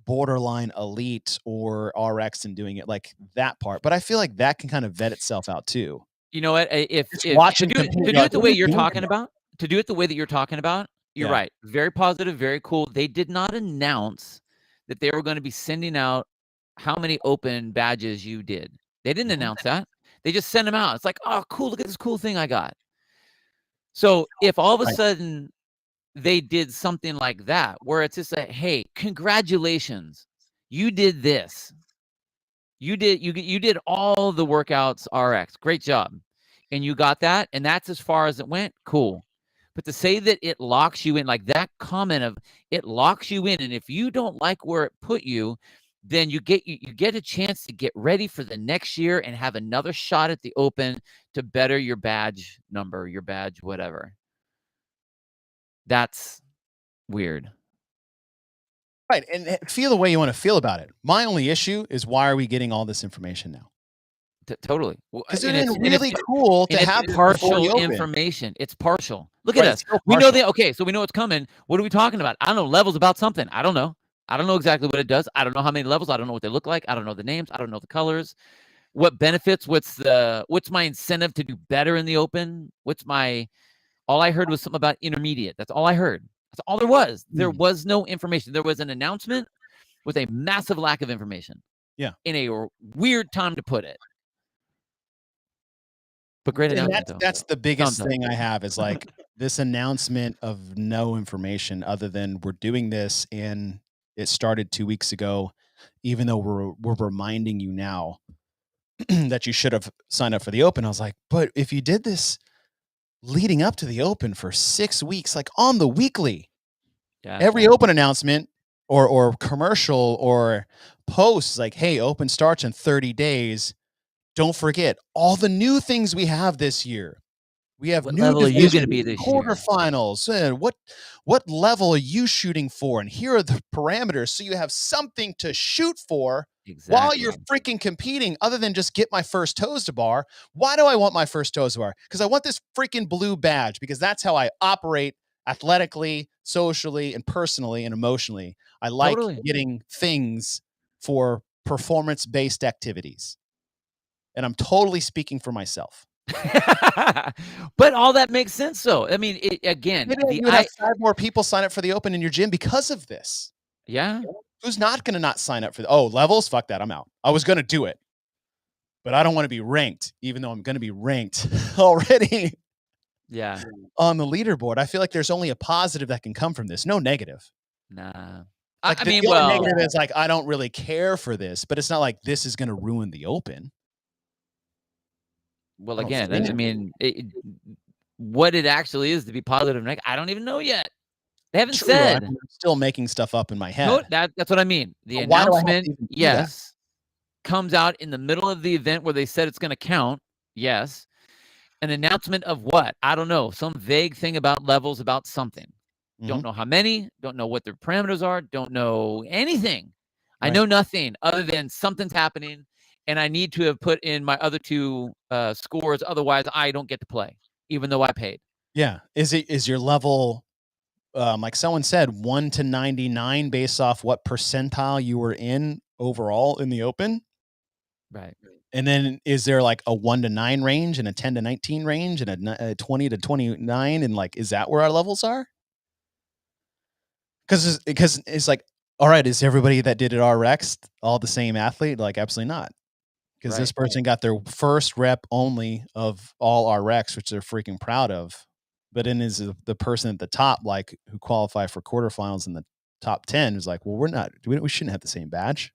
borderline elite or RX and doing it like that part. But I feel like that can kind of vet itself out too. You know what? If Just if to watching do it compete, to you're do like, it the what are way you you're doing talking here? about, to do it the way that you're talking about, you're Yeah. right. Very positive, very cool. They did not announce that they were going to be sending out how many open badges you did. They didn't Mhm. announce that. They just sent them out. It's like, oh, cool! Look at this cool thing I got. So if all of a Right. sudden they did something like that, where it's just like, hey, congratulations, you did this. You did all the workouts RX. Great job. And you got that, and that's as far as it went. Cool. But to say that it locks you in, like that comment of it locks you in, and if you don't like where it put you, then you get a chance to get ready for the next year and have another shot at the open to better your badge number, your badge whatever. That's weird. Right. And feel the way you want to feel about it. My only issue is why are we getting all this information now? Totally. Because it would have been really cool to And it's have this before partial the open. information. It's partial. Look at Right. It's us. still We know partial. so we know it's coming. What are we talking about? I don't know. Levels about something. I don't know. I don't know exactly what it does. I don't know how many levels. I don't know what they look like. I don't know the names. I don't know the colors. What benefits? What's my incentive to do better in the open? All I heard was something about intermediate. That's all I heard. That's all there was. There was no information. There was an announcement with a massive lack of information. Yeah. In a weird time to put it. But great announcement, though. That's the biggest Thumbs up. thing I have is like this announcement of no information other than we're doing this and it started 2 weeks ago, even though we're reminding you now that you should have signed up for the open. I was like, but if you did this leading up to the open for 6 weeks, like on the weekly, every open announcement or commercial or posts like, hey, open starts in 30 days. Don't forget all the new things we have this year. We have What new level are you gonna divisions, be this year? quarterfinals. What level are you shooting for? And here are the parameters, so you have something to shoot for while you're freaking competing. Other than just get my first toes to bar. Why do I want my first toes to bar? Because I want this freaking blue badge. Because that's how I operate athletically, socially, and personally and emotionally. I like getting things for performance-based activities. And I'm totally speaking for myself. But all that makes sense, though. I mean, again, Maybe you would have 5 more people sign up for the open in your gym because of this. Yeah. Who's not going to not sign up for levels? Fuck that. I'm out. I was going to do it, but I don't want to be ranked, even though I'm going to be ranked already. Yeah. On the leaderboard. I feel like there's only a positive that can come from this. No negative. Nah. Like, I mean, the only negative is like, I don't really care for this, but it's not like this is going to ruin the open. Well, again, I mean, what it actually is to be positive, I don't even know yet. They haven't said. I'm still making stuff up in my head. No, that's what I mean. The announcement, yes, comes out in the middle of the event where they said it's going to count. Yes. An announcement of what? I don't know. Some vague thing about levels, about something. Don't know how many. Don't know what their parameters are. Don't know anything. I know nothing other than something's happening, and I need to have put in my other 2 scores. Otherwise, I don't get to play, even though I paid. Yeah. Is your level, like someone said, 1 to 99 based off what percentile you were in overall in the open? Right. And then is there like a 1 to 9 range and a 10 to 19 range and a 20 to 29? And like, is that where our levels are? Because it's like, all right, is everybody that did it RX all the same athlete? Like, absolutely not. Because this person got their first rep only of all RX, which they're freaking proud of. But then is the person at the top, like who qualify for quarterfinals in the top 10, is like, well, we shouldn't have the same badge.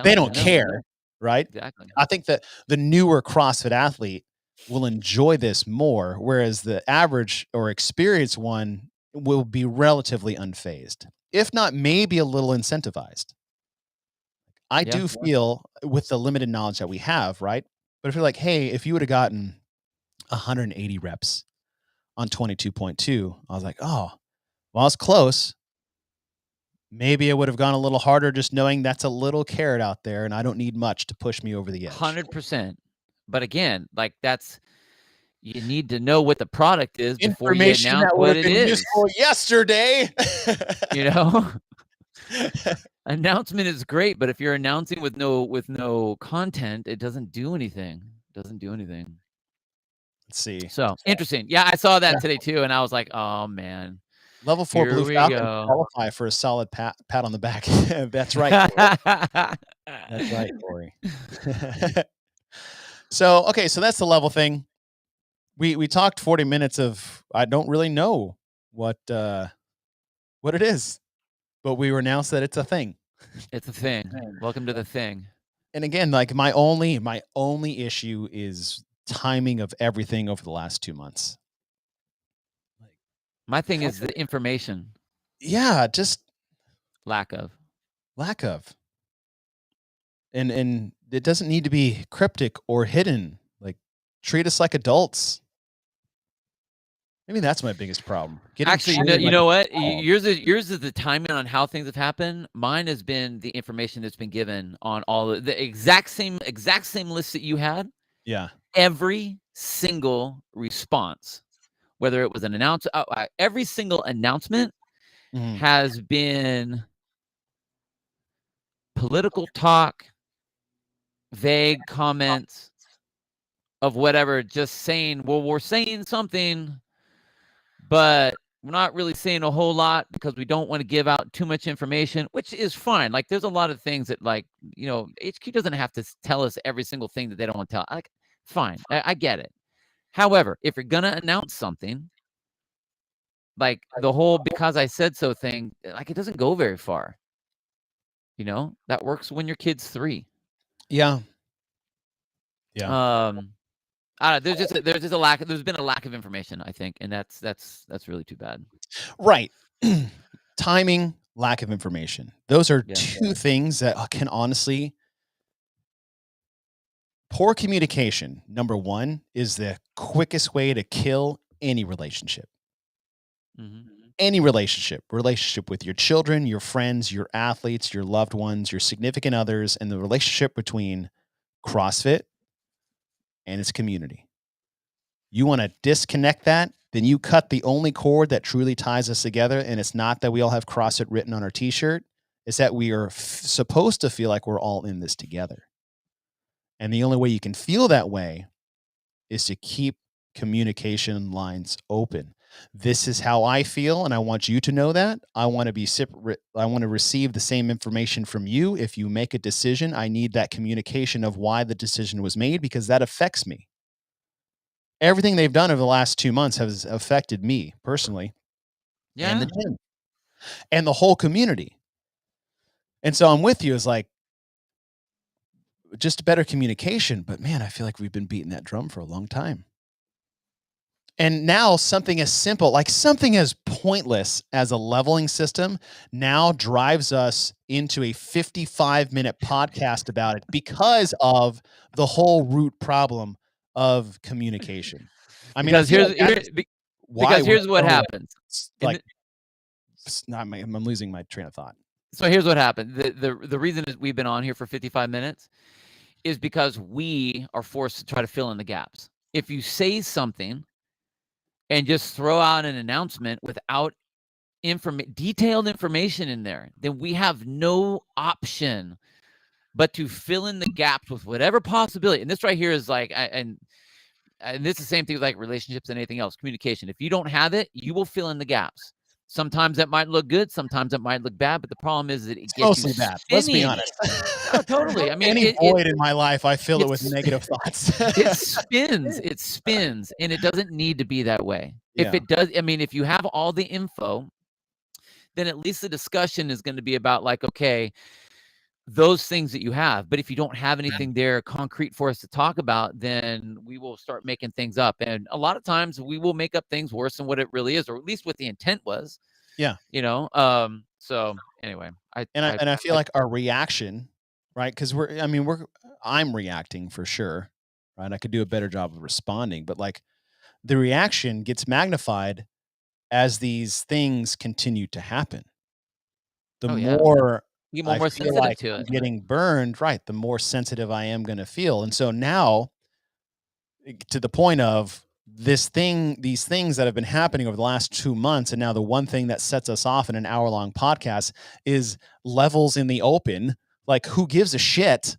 They don't care, right? Exactly. I think that the newer CrossFit athlete will enjoy this more, whereas the average or experienced one will be relatively unfazed, if not maybe a little incentivized. I do feel with the limited knowledge that we have, right? But if you're like, hey, if you would have gotten 180 reps on 22.2, I was like, oh, well, it's close. maybe I would have gone a little harder just knowing that's a little carrot out there and I don't need much to push me over the edge. 100%. But again, like you need to know what the product is before you Information announce that would what have it been is. useful yesterday. You know, announcement is great, but if you're announcing with no content, it doesn't do anything. Let's see. So interesting. Yeah, I saw that today too, and I was like, oh man, Level 4 here Blue we Falcons go. qualify for a solid pat on the back. That's right, Corey. That's right, Corey. So, okay, so that's the level thing. We talked 40 minutes of I don't really know what it is, but we announced that it's a thing. It's a thing. Welcome to the thing. And again, like my only issue is timing of everything over the last 2 months. My thing is the information. Yeah, just lack of. And it doesn't need to be cryptic or hidden. Like, treat us like adults. Maybe that's my biggest problem. Actually, you know what? Yours is the timing on how things have happened. Mine has been the information that's been given on all the exact same list that you had. Yeah. Every single response, whether it was an announcement, every single announcement has been political talk, vague comments of whatever, just saying, well, we're saying something, but we're not really saying a whole lot because we don't want to give out too much information, which is fine. Like, there's a lot of things that, like, you know, HQ doesn't have to tell us every single thing that they don't want to tell. Like, fine, I get it. However, if you're gonna announce something, like the whole "because I said so" thing, like, it doesn't go very far. You know, that works when your kid's 3. Yeah. There's just a lack. There's been a lack of information, I think, and that's really too bad. Right. Timing, lack of information. Those are two things that can honestly. Poor communication, number one, is the quickest way to kill any relationship. Any relationship with your children, your friends, your athletes, your loved ones, your significant others, and the relationship between CrossFit and its community. You want to disconnect that, then you cut the only cord that truly ties us together. And it's not that we all have CrossFit written on our t-shirt. It's that we are supposed to feel like we're all in this together. And the only way you can feel that way is to keep communication lines open. This is how I feel, and I want you to know that. I want to receive the same information from you. If you make a decision, I need that communication of why the decision was made, because that affects me. Everything they've done over the last 2 months has affected me personally. Yeah. And the gym. And the whole community. And so I'm with you, is like, just better communication. But man, I feel like we've been beating that drum for a long time. And now something as simple, like something as pointless as a leveling system, now drives us into a 55-minute podcast about it because of the whole root problem of communication. I mean, because here's what happens. Like, I'm losing my train of thought. So here's what happened. The reason that we've been on here for 55 minutes is because we are forced to try to fill in the gaps. If you say something and just throw out an announcement without detailed information in there, then we have no option but to fill in the gaps with whatever possibility. And this right here is like, and this is the same thing with like relationships and anything else, communication. If you don't have it, you will fill in the gaps. Sometimes that might look good. Sometimes it might look bad. But the problem is that it gets mostly bad. Let's be honest. Oh, totally. I mean, any void in my life, I fill it with negative thoughts. It spins, and it doesn't need to be that way. Yeah. If it does, I mean, if you have all the info, then at least the discussion is going to be about like, okay, those things that you have. But if you don't have anything there concrete for us to talk about, then we will start making things up. And a lot of times we will make up things worse than what it really is, or at least what the intent was. Yeah. You know? So anyway, I feel like our reaction, right? Because I'm reacting for sure. Right. I could do a better job of responding, but like the reaction gets magnified as these things continue to happen. the Oh, yeah. more You get I more feel sensitive like to I'm it. getting burned, right, the more sensitive I am gonna feel. And so now, to the point of these things that have been happening over the last 2 months, and now the one thing that sets us off in an hour-long podcast is levels in the open. Like, who gives a shit?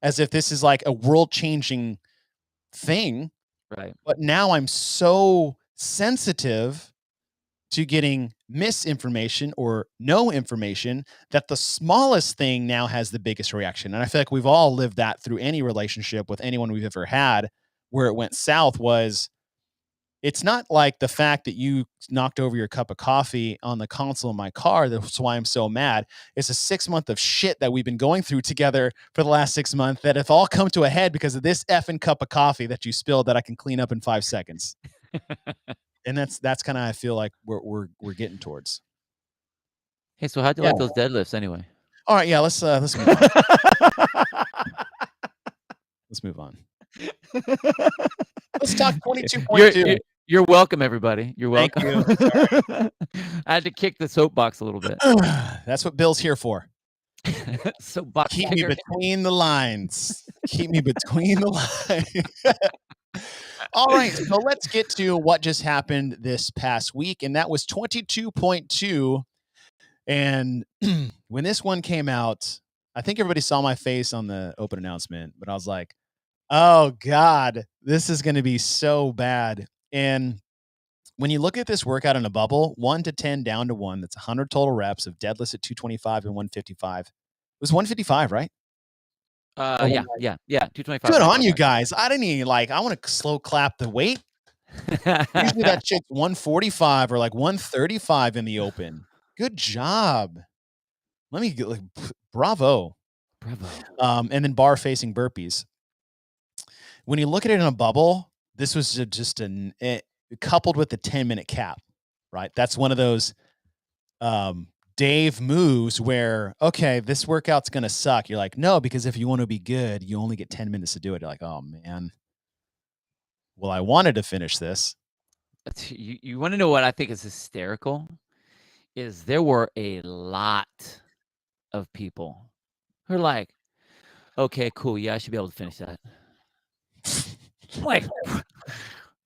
As if this is like a world-changing thing. Right. But now I'm so sensitive to getting misinformation or no information that the smallest thing now has the biggest reaction. And I feel like we've all lived that through any relationship with anyone we've ever had, where it went south. Was it's not like the fact that you knocked over your cup of coffee on the console in my car. That's why I'm so mad. It's a 6 month of shit that we've been going through together for the last 6 months that have all come to a head because of this effing cup of coffee that you spilled that I can clean up in 5 seconds. And that's kind of, I feel like we're getting towards. Hey, so how'd you like those deadlifts anyway? All right, yeah, let's move on. Let's move on. Let's talk 22.2. You're welcome, everybody. You're welcome. Thank you. Sorry. I had to kick the soapbox a little bit. That's what Bill's here for. Soapbox Keep kicker. me between the lines. Keep me between the lines. All right, so let's get to what just happened this past week, and that was 22.2. And when this one came out, I think everybody saw my face on the open announcement, but I was like, oh God, this is going to be so bad. And when you look at this workout in a bubble, 1 to 10 down to 1, that's 100 total reps of deadlifts at 225 and 155. It was 155, right? Yeah. 225. Good on you guys. I didn't even I want to slow clap the weight. Usually that shit's 145 or like 135 in the open. Good job. Let me get bravo. And then bar facing burpees. When you look at it in a bubble, this was just coupled with the 10-minute cap, right? That's one of those Dave moves where, okay, this workout's going to suck. You're like, no, because if you want to be good, you only get 10 minutes to do it. You're like, oh man, well, I wanted to finish this. You want to know what I think is hysterical? Is there were a lot of people who are like, okay, cool. Yeah, I should be able to finish that. I'm like,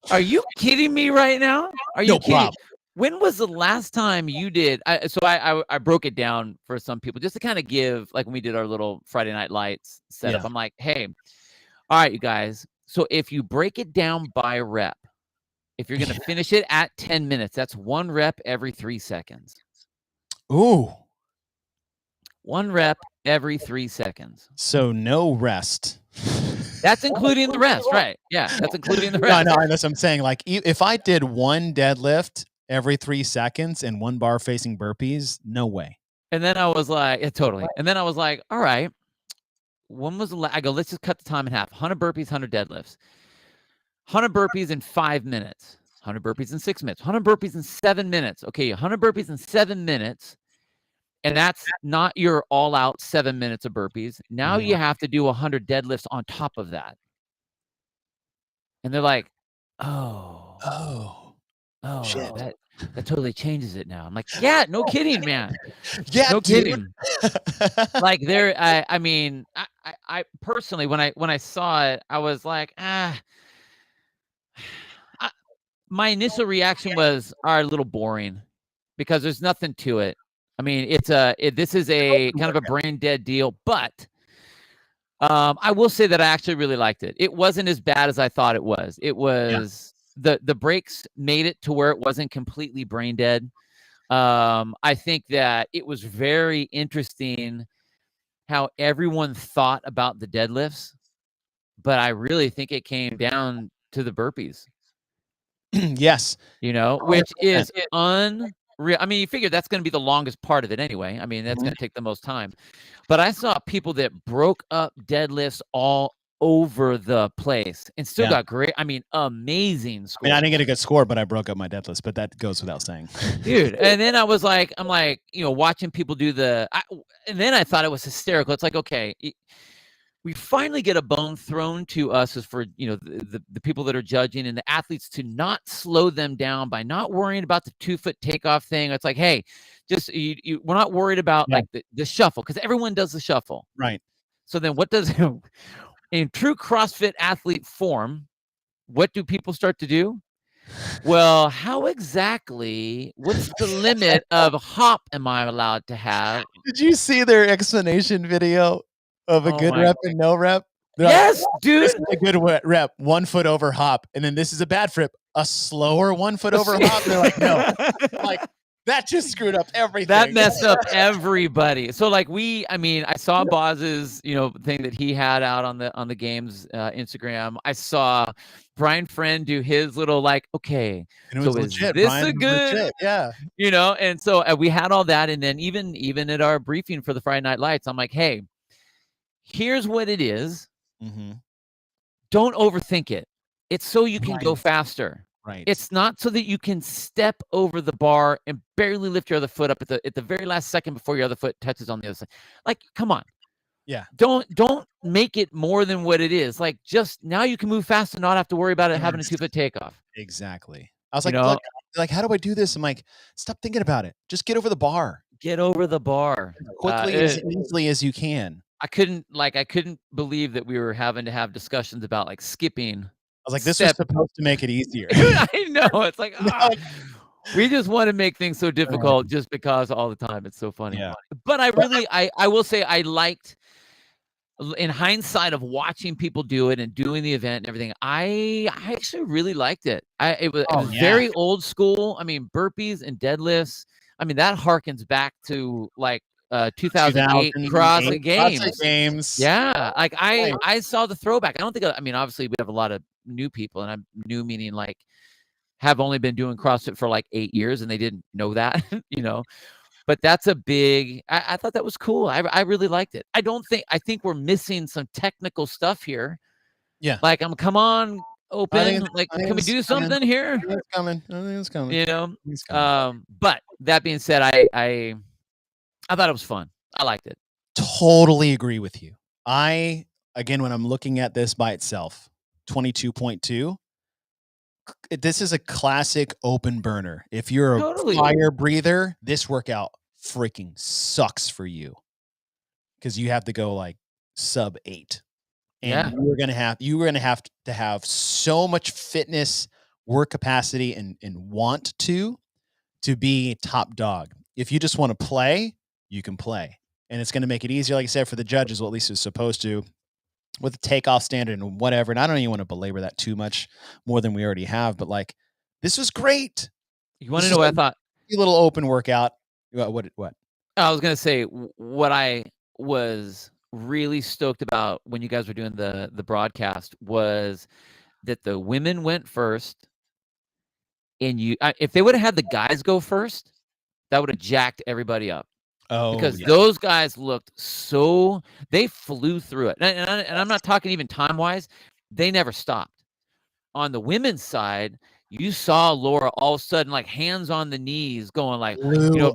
are you kidding me right now? Are you kidding? Problem. When was the last time you did? I broke it down for some people just to kind of give, like when we did our little Friday Night Lights setup. Yeah. I'm like, hey, all right, you guys. So if you break it down by rep, if you're going to finish it at 10 minutes, that's 1 rep every 3 seconds. Ooh. 1 rep every 3 seconds. So no rest. That's including the rest, right? Yeah, that's including the rest. No, that's what I'm saying. Like, if I did 1 deadlift every 3 seconds and 1 bar facing burpees, no way. And then I was like, yeah, totally. And then I was like, all right, when was the last? I go, let's just cut the time in half. 100 burpees, 100 deadlifts. 100 burpees in 5 minutes. 100 burpees in 6 minutes. 100 burpees in 7 minutes. Okay, 100 burpees in 7 minutes. And that's not your all-out 7 minutes of burpees. Now you have to do 100 deadlifts on top of that. And they're like, oh, shit. That totally changes it now. I'm like, yeah, no kidding, man. Yeah, no kidding. Like I mean, I personally, when I saw it, I was like, my initial reaction was a little boring because there's nothing to it. I mean, this is a kind of a brain dead deal, but I will say that I actually really liked it. It wasn't as bad as I thought it was. It was the breaks made it to where it wasn't completely brain dead. I think that it was very interesting how everyone thought about the deadlifts, but I really think it came down to the burpees. Yes. Which is unreal. I mean, you figure that's going to be the longest part of it anyway. I mean, that's going to take the most time. But I saw people that broke up deadlifts all over the place and still got great, amazing scores. I mean, I didn't get a good score, but I broke up my deadlifts, but that goes without saying. Dude, and then I'm like, watching people do and then I thought it was hysterical. It's like, okay, we finally get a bone thrown to us as for, the people that are judging and the athletes to not slow them down by not worrying about the 2-foot takeoff thing. It's like, hey, just we're not worried about Yeah. like the shuffle, because everyone does the shuffle. Right. So then what does in true CrossFit athlete form, what do people start to do? Well, what's the limit of hop am I allowed to have? Did you see their explanation video of a Oh good my rep and no rep? They're like, Yes, this dude. is a good rep, 1 foot over hop, and then this is a bad rep, a slower 1 foot over hop. They're like, no, like that just screwed up everything. That messed up everybody. So like I saw Boz's, thing that he had out on the games Instagram. I saw Brian Friend do his little like, okay, And it was so legit. is this Brian a was good, legit. Yeah. and so we had all that, and then even at our briefing for the Friday Night Lights, I'm like, hey, here's what it is. Mm-hmm. Don't overthink it. It's so you can go Right. faster. Right. It's not so that you can step over the bar and barely lift your other foot up at the very last second before your other foot touches on the other side. Like, come on. Yeah. Don't make it more than what it is. Like, just now you can move fast and not have to worry about it having a 2-foot takeoff. Exactly. I was like, how do I do this? I'm like, stop thinking about it. Just get over the bar. Get over the bar. Quickly as easily as you can. I couldn't believe that we were having to have discussions about like skipping. I was like, this was supposed to make it easier. I know. It's like, we just want to make things so difficult just because all the time. It's so funny. Yeah. But I will say I liked, in hindsight of watching people do it and doing the event and everything, I actually really liked it. It was very old school. I mean, burpees and deadlifts. I mean, that harkens back to like 2008 CrossFit games. Yeah, like I saw the throwback. I don't think. I mean, obviously we have a lot of new people, and I'm new meaning like have only been doing CrossFit for like 8 years, and they didn't know that, But that's a big. I thought that was cool. I really liked it. I think we're missing some technical stuff here. Yeah. Like, come on, open. Like, can we do something here? It's coming. I think it's coming. But that being said, I thought it was fun. I liked it. Totally agree with you. Again, when I'm looking at this by itself, 22.2, this is a classic open burner. If you're a fire breather, this workout freaking sucks for you because you have to go like sub 8. And you're gonna have to have so much fitness, work capacity, and want to be top dog. If you just want to play, you can play. And it's going to make it easier, like I said, for the judges, well, at least it's supposed to, with the takeoff standard and whatever. And I don't even want to belabor that too much more than we already have. But like, this was great. You want to know what I thought? A little open workout. What? I was going to say what I was really stoked about when you guys were doing the broadcast was that the women went first, and if they would have had the guys go first, that would have jacked everybody up. Oh, because those guys looked they flew through it. And I'm not talking even time-wise. They never stopped. On the women's side, you saw Laura all of a sudden, like, hands on the knees going like,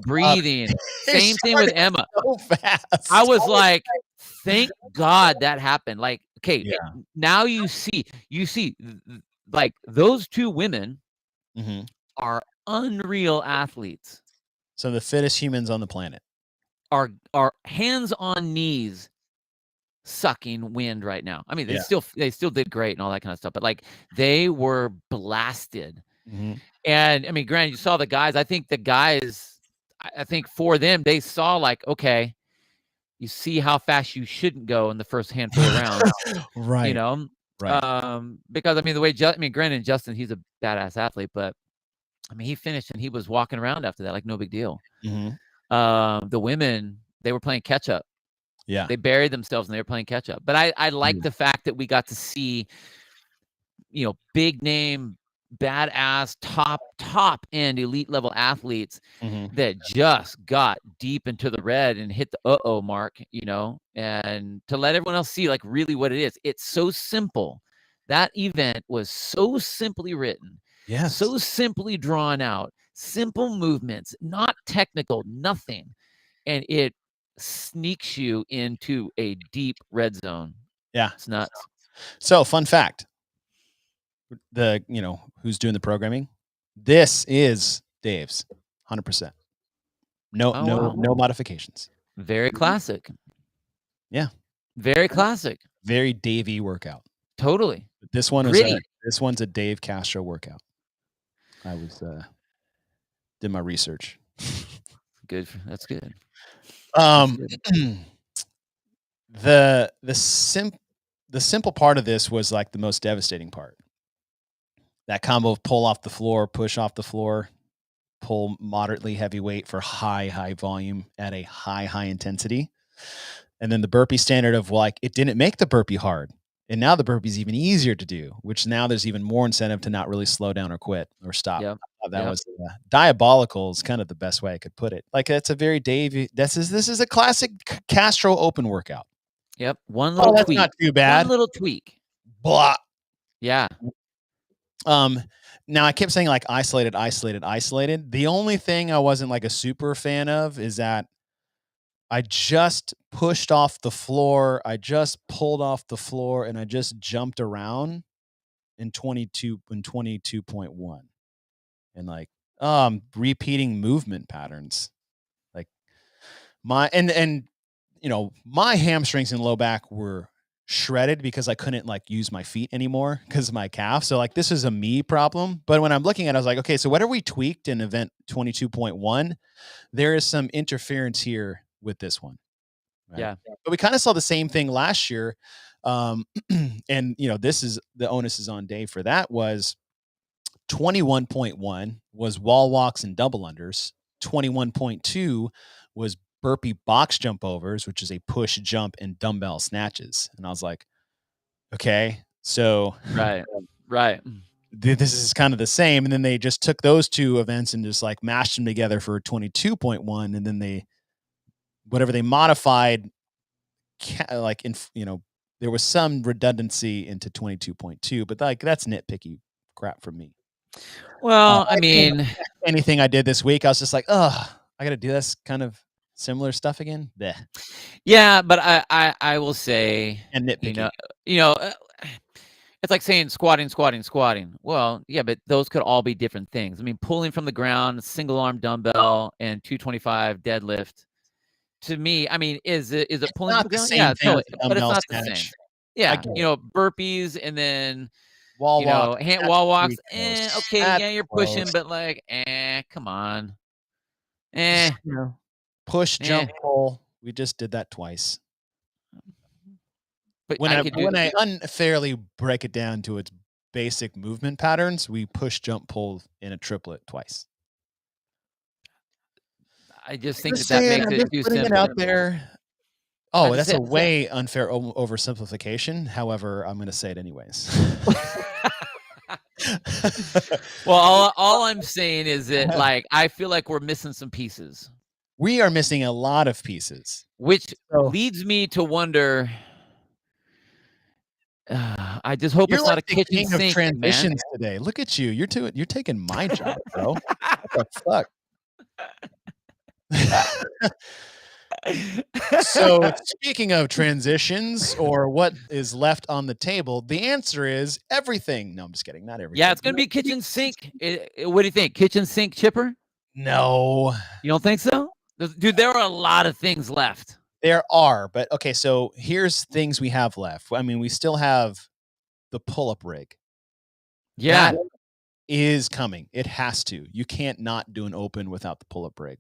breathing. Same thing with Emma. So fast. I was like, thank God that happened. Like, okay, now you see, like, those two women are unreal athletes. Some of the fittest humans on the planet. Are hands on knees sucking wind right now. I mean, they still did great and all that kind of stuff, but like, they were blasted. And I mean, granted, you saw the guys. I think the guys, I think for them, they saw like, okay, you see how fast you shouldn't go in the first handful of rounds, right? Right. Because I mean, the way granted, Justin, he's a badass athlete, but I mean, he finished and he was walking around after that like no big deal. The women, they were playing catch up. Yeah, they buried themselves and they were playing catch up. But I like the fact that we got to see, big name, badass, top end elite level athletes that just got deep into the red and hit the mark, and to let everyone else see like really what it is. It's so simple. That event was so simply written, so simply drawn out, simple movements, not technical, nothing. And it sneaks you into a deep red zone. Yeah. It's nuts. So fun fact, who's doing the programming? This is Dave's 100%. No modifications. Very classic. Yeah. Very classic. Very Davey workout. Totally. But this one Gritty. this one's a Dave Castro workout. I was did my research. Good. That's good. The simple part of this was like the most devastating part. That combo of pull off the floor, push off the floor, pull moderately heavy weight for high volume at a high intensity. And then the burpee standard of like, it didn't make the burpee hard. And now the burpee is even easier to do, which now there's even more incentive to not really slow down or quit or stop. Yep. That was diabolical is kind of the best way I could put it. Like it's a very Davey. This is a classic Castro open workout. Yep. One little that's tweak. Not too bad. One little tweak. Blah. Yeah. Now I kept saying like isolated. The only thing I wasn't like a super fan of is that I just pushed off the floor. I just pulled off the floor and I just jumped around in 22.1 and like, repeating movement patterns. Like my hamstrings and low back were shredded because I couldn't like use my feet anymore because of my calf. So like this is a me problem. But when I'm looking at it, I was like, okay, so whatever we tweaked in event 22.1, there is some interference here with this one. Right? Yeah. But we kind of saw the same thing last year. And this is the onus is on Dave for that was 21.1 was wall walks and double unders. 21.2 was burpee box jump overs, which is a push, jump, and dumbbell snatches. And I was like, okay, so right. This is kind of the same. And then they just took those two events and just like mashed them together for 22.1. And then whatever they modified, there was some redundancy into 22.2, but like that's nitpicky crap from me. Well, I mean, anything I did this week, I was just like, I got to do this kind of similar stuff again. Bleh. Yeah, but I will say, and nitpicky. It's like saying squatting. Well, yeah, but those could all be different things. I mean, pulling from the ground, single arm dumbbell, and 225 deadlift. To me, I mean, is it pulling from the ground? Yeah, totally, but it's not the same. Yeah, burpees and then wall walks. Okay, yeah, you're pushing, but like, come on. Push, jump, pull. We just did that twice. But when I unfairly break it down to its basic movement patterns, we push, jump, pull in a triplet twice. I just think that makes it too simple. It out there. Oh, that's a way unfair oversimplification. However, I'm going to say it anyways. Well, all I'm saying is that like I feel like we're missing some pieces. We are missing a lot of pieces, which leads me to wonder. I just hope it's not a kitchen sink, transitions today. Look at you. You're taking my job, bro. What the fuck? So speaking of transitions or what is left on the table, the answer is everything. No, I'm just kidding. Not everything. Yeah, it's going to be kitchen sink. What do you think? Kitchen sink chipper? No. You don't think so? Dude, there are a lot of things left. There are, but okay, so here's things we have left. I mean, we still have the pull-up rig. Yeah. That is coming. It has to. You can't not do an open without the pull-up rig.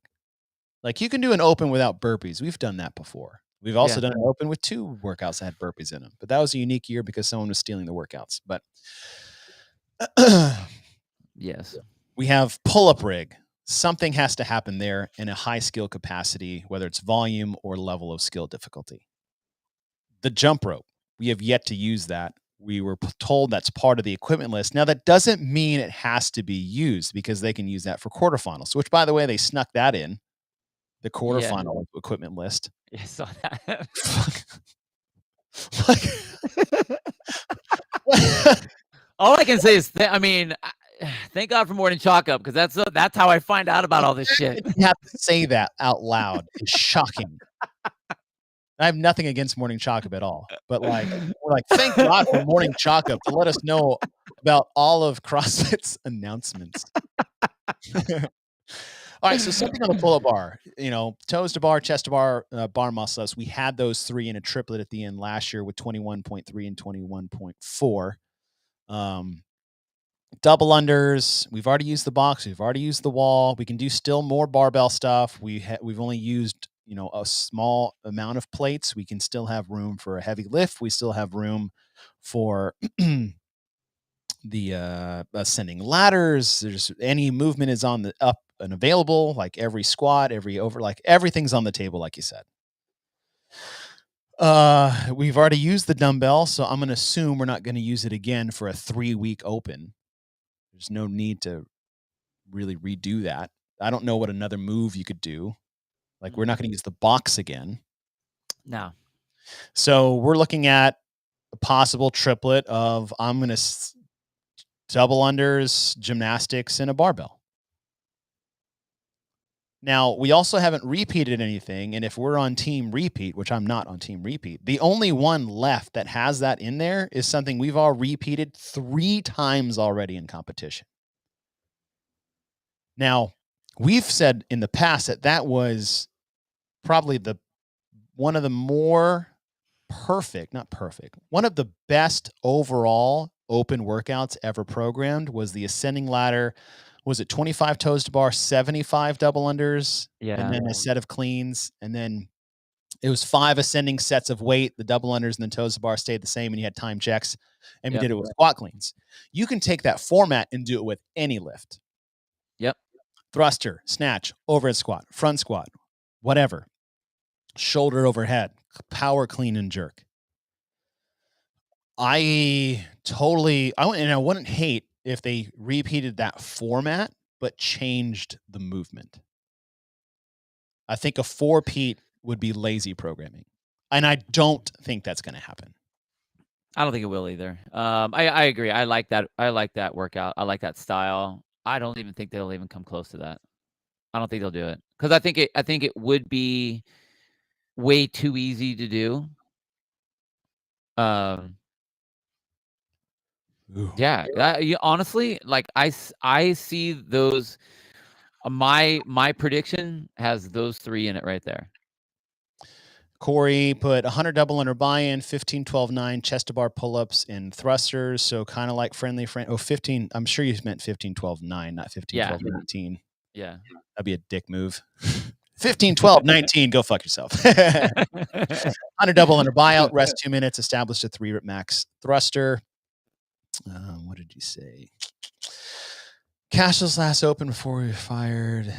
Like you can do an open without burpees. We've done that before. We've also done an open with 2 workouts that had burpees in them. But that was a unique year because someone was stealing the workouts. But yes. We have pull-up rig. Something has to happen there in a high skill capacity, whether it's volume or level of skill difficulty. The jump rope, we have yet to use that. We were told that's part of the equipment list. Now, that doesn't mean it has to be used because they can use that for quarterfinals, which, by the way, they snuck that in, the quarterfinal equipment list. Yeah, I saw that. All I can say is, thank God for Morning Chalk Up, because that's how I find out about all this shit. You have to say that out loud. It's shocking. I have nothing against morning chalk-up at all, but, like, we're like, "Thank God for morning chalk-up to let us know about all of CrossFit's announcements." All right, so something on the pull-up bar, toes to bar, chest to bar, bar muscle-ups. We had those 3 in a triplet at the end last year with 21.3 and 21.4. Double unders, we've already used the box, we've already used the wall. We can do still more barbell stuff. We've only used, a small amount of plates. We can still have room for a heavy lift. We still have room for the ascending ladders. There's any movement is on the up and available, like every squat, every over, like everything's on the table, like you said. We've already used the dumbbell, so I'm going to assume we're not going to use it again for a 3-week open. There's no need to really redo that. I don't know what another move you could do. Like, we're not going to use the box again. No. So we're looking at a possible triplet of I'm going to double unders, gymnastics, and a barbell. Now, we also haven't repeated anything, and if we're on team repeat, which I'm not on team repeat, the only one left that has that in there is something we've all repeated 3 times already in competition. Now, we've said in the past that that was probably one of the more one of the best overall open workouts ever programmed was the ascending ladder. Was it 25 toes to bar, 75 double unders, and then a set of cleans, and then it was 5 ascending sets of weight, the double unders and the toes to bar stayed the same, and you had time checks, and we did it with squat cleans. You can take that format and do it with any lift. Yep. Thruster, snatch, overhead squat, front squat, whatever. Shoulder overhead, power clean and jerk. I wouldn't hate if they repeated that format, but changed the movement. I think a 4-peat would be lazy programming. And I don't think that's going to happen. I don't think it will either. I agree. I like that. I like that workout. I like that style. I don't even think they'll even come close to that. I don't think they'll do it because I think it would be way too easy to do. Honestly, like I see those. My prediction has those 3 in it right there. Corey put 100 double under buy-in, 15, 12, 9, chest to bar pull-ups and thrusters. So kind of like friendly. 15. I'm sure you meant 15, 12, 9, not 15, 12, 19. Yeah. That'd be a dick move. 15, 12, 19, go fuck yourself. 100 double under buyout, rest 2 minutes, established a 3-rep max thruster. What did you say? Castro's last open before we were fired.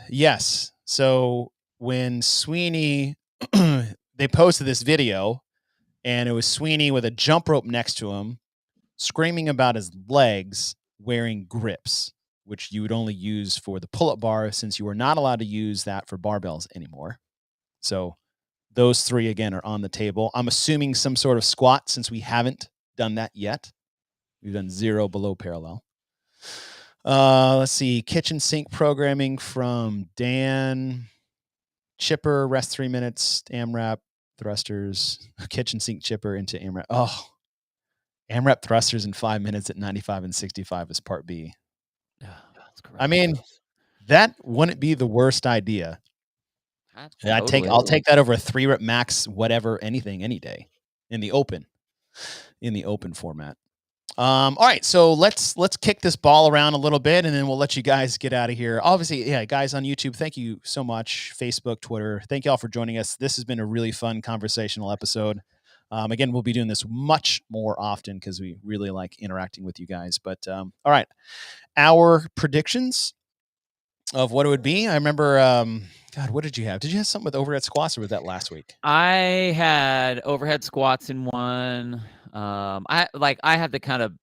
Yes. So when Sweeney, they posted this video, and it was Sweeney with a jump rope next to him, screaming about his legs, wearing grips, which you would only use for the pull-up bar since you are not allowed to use that for barbells anymore. So those 3, again, are on the table. I'm assuming some sort of squat since we haven't done that yet. We've done 0 below parallel. Let's see. Kitchen sink programming from Dan. Chipper, rest 3 minutes. AMRAP, thrusters. Kitchen sink chipper into AMRAP. Oh, AMRAP thrusters in 5 minutes at 95 and 65 is part B. That's correct. I mean, that wouldn't be the worst idea. I'll take that over a 3-rep max, whatever, anything, any day in the open format. All right, so let's kick this ball around a little bit, and then we'll let you guys get out of here. Obviously, yeah, guys on YouTube, thank you so much. Facebook, Twitter, thank you all for joining us. This has been a really fun conversational episode. Again, we'll be doing this much more often because we really like interacting with you guys. But all right, our predictions of what it would be. I remember, God, what did you have? Did you have something with overhead squats, or was that last week? I had overhead squats in one. I had to kind of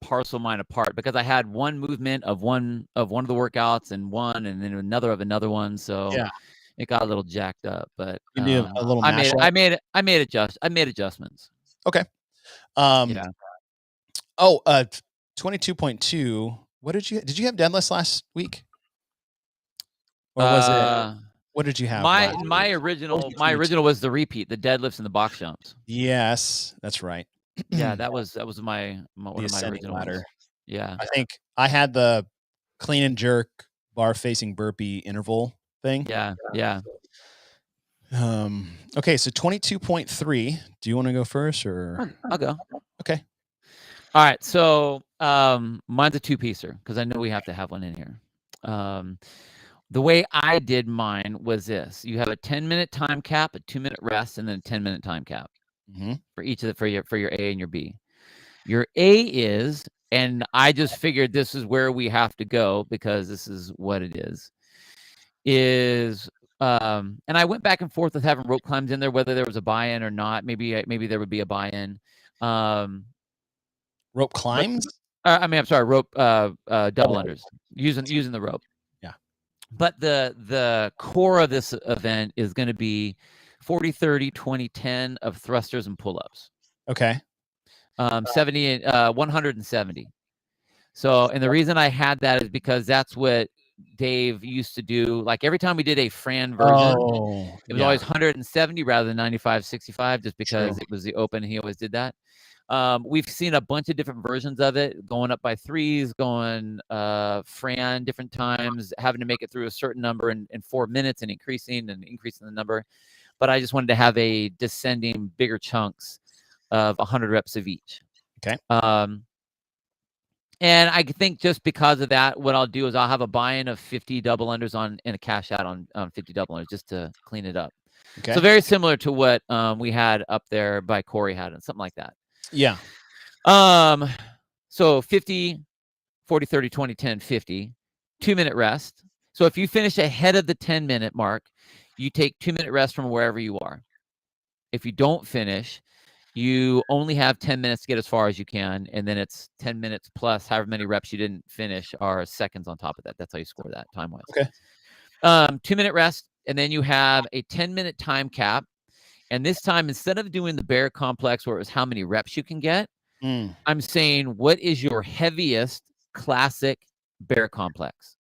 parcel mine apart because I had one movement of one of the workouts and then another of another one. So it got a little jacked up, but You need a little I made adjustments. Okay. Yeah. Oh, 22.2. What did you have deadlifts last week? Or was it What did you have? My original was the repeat, the deadlifts and the box jumps. Yes, that's right. Yeah, that was my one The of my ascending original ladder. ones. Yeah. I think I had the clean and jerk bar facing burpee interval thing. Yeah. Yeah. Okay, so 22.3. Do you want to go first or? I'll go. Okay. All right. So mine's a two-piecer because I know we have to have one in here. The way I did mine was this: you have a 10-minute time cap, a 2-minute rest, and then a 10-minute time cap for each of the for your A and your B. Your A is, and I just figured this is where we have to go because this is what it is. And I went back and forth with having rope climbs in there, whether there was a buy-in or not. Maybe there would be a buy-in. Rope climbs? I'm sorry, rope double unders using the rope. Yeah. But the core of this event is going to be 40, 30, 20, 10 of thrusters and pull-ups. Okay. 170. So, and the reason I had that is because that's what Dave used to do. Like every time we did a Fran version, it was always 170 rather than 95, 65, just because it was the open. He always did that. We've seen a bunch of different versions of it, going up by threes, going Fran different times, having to make it through a certain number in 4 minutes and increasing the number. But I just wanted to have a descending bigger chunks of 100 reps of each. Okay. And I think just because of that, what I'll do is I'll have a buy-in of 50 double unders and a cash out on 50 double unders just to clean it up. Okay. So very similar to what we had up there by Corey had and something like that. Yeah. So 50, 40, 30, 20, 10, 50, 2-minute rest. So if you finish ahead of the 10-minute mark, you take 2-minute rest from wherever you are. If you don't finish, you only have 10 minutes to get as far as you can, and then it's 10 minutes plus however many reps you didn't finish are seconds on top of that. That's how you score that time-wise. Okay. 2-minute rest, and then you have a 10-minute time cap. And this time, instead of doing the bear complex where it was how many reps you can get, I'm saying, what is your heaviest classic bear complex?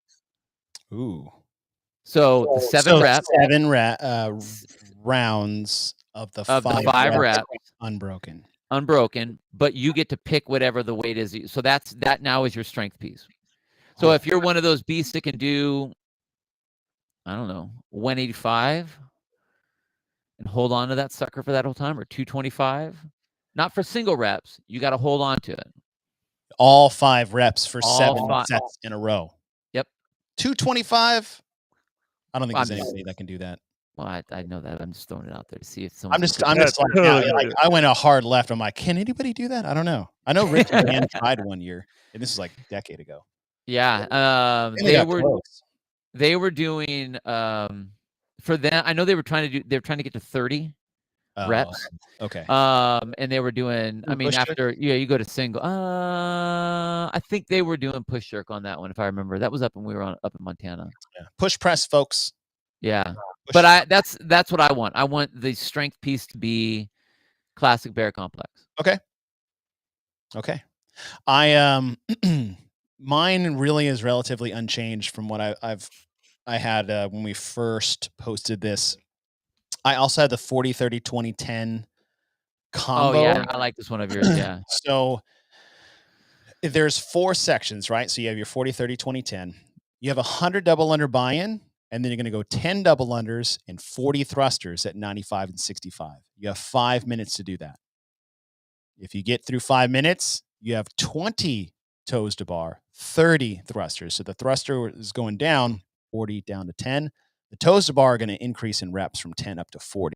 Ooh. So the 7 reps. 7 rounds of the 5 reps. Unbroken. But you get to pick whatever the weight is. So that now is your strength piece. So if you're one of those beasts that can do, I don't know, 185 and hold on to that sucker for that whole time, or 225, not for single reps, you got to hold on to it. All 5 reps for 7 sets in a row. Yep. 225. I don't think there's anybody that can do that. Well, I know that. I'm just throwing it out there to see if someone. I'm just like I went a hard left. I'm like, can anybody do that? I don't know. I know Rich Dan tried one year, and this is like a decade ago. Yeah. They were doing for them. I know they were trying to get to 30 reps. Okay. And they were doing. I mean, after you go to single. I think they were doing push jerk on that one, if I remember. That was up when we were up in Montana. Yeah. Push press, folks. Yeah. But that's what I want. I want the strength piece to be classic bear complex. Okay. I mine really is relatively unchanged from what I had when we first posted this. I also had the 40, 30, 20, 10 combo. Oh yeah, I like this one of yours. Yeah. So there's 4 sections, right? So you have your 40, 30, 20, 10. You have 100 double under buy-in. And then you're going to go 10 double unders and 40 thrusters at 95 and 65. You have 5 minutes to do that. If you get through 5 minutes, you have 20 toes to bar, 30 thrusters. So the thruster is going down, 40 down to 10. The toes to bar are going to increase in reps from 10 up to 40.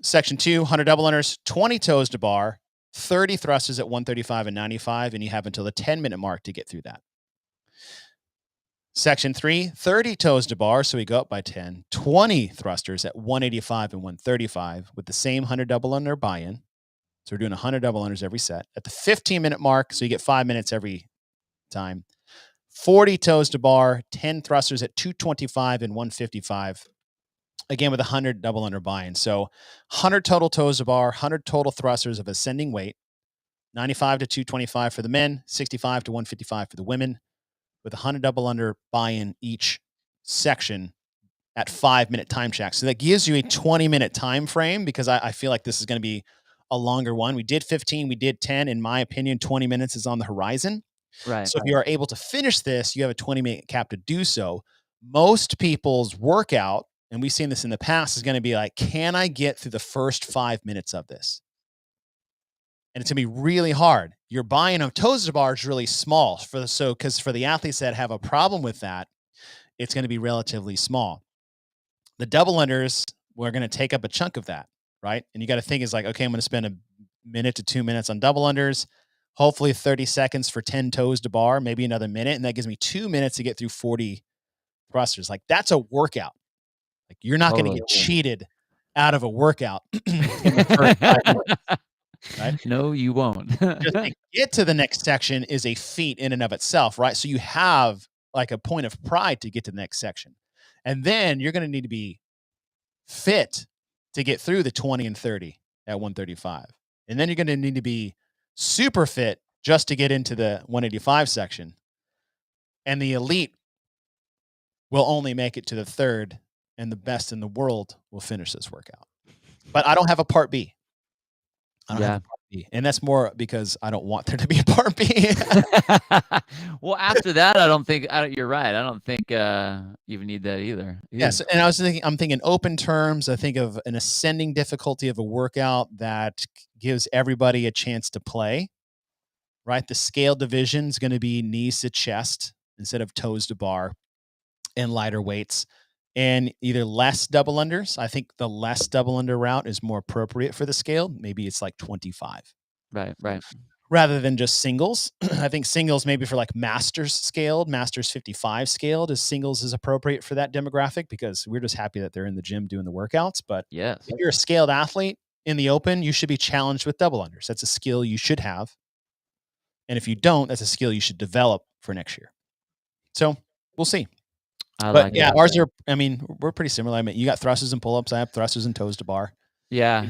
Section 2, 100 double unders, 20 toes to bar, 30 thrusters at 135 and 95, and you have until the 10-minute mark to get through that. Section 3, 30 toes to bar, so we go up by 10, 20 thrusters at 185 and 135 with the same 100 double under buy-in. So we're doing 100 double unders every set. At the 15-minute mark, so you get 5 minutes every time, 40 toes to bar, 10 thrusters at 225 and 155, again with 100 double under buy-in. So 100 total toes to bar, 100 total thrusters of ascending weight, 95 to 225 for the men, 65 to 155 for the women, with 100 double under buy-in each section at 5-minute time checks. So that gives you a 20-minute time frame, because I feel like this is going to be a longer one. We did 15, we did 10. In my opinion, 20 minutes is on the horizon. Right. So if you are able to finish this, you have a 20-minute cap to do so. Most people's workout, and we've seen this in the past, is going to be like, can I get through the first 5 minutes of this? And it's going to be really hard. Your buy-in of toes to bar is really small because for the athletes that have a problem with that, it's going to be relatively small. The double unders, we're going to take up a chunk of that, right? And you got to think is like, okay, I'm going to spend a minute to 2 minutes on double unders, hopefully 30 seconds for 10 toes to bar, maybe another minute. And that gives me 2 minutes to get through 40 thrusters. Like, that's a workout. Like, you're not going to get cheated out of a workout in the first 5 minutes. Right? No, you won't. Just to get to the next section is a feat in and of itself, right? So you have like a point of pride to get to the next section. And then you're going to need to be fit to get through the 20 and 30 at 135. And then you're going to need to be super fit just to get into the 185 section. And the elite will only make it to the third, and the best in the world will finish this workout. But I don't have a part B. I don't have a part B. And that's more because I don't want there to be a part B. Well, after that, you're right. I don't think you need that either. Yes. And I'm thinking open terms. I think of an ascending difficulty of a workout that gives everybody a chance to play, right? The scale division is going to be knees to chest instead of toes to bar, and lighter weights, and either less double unders. I think the less double under route is more appropriate for the scale. Maybe it's like 25. Right. Rather than just singles. I think singles, maybe for like masters scaled, masters 55 scaled, as singles is appropriate for that demographic, because we're just happy that they're in the gym doing the workouts. But yes, if you're a scaled athlete in the open, you should be challenged with double unders. That's a skill you should have. And if you don't, that's a skill you should develop for next year. So we'll see. But yeah, ours are, I mean, we're pretty similar. I mean, you got thrusters and pull-ups. I have thrusters and toes to bar. Yeah.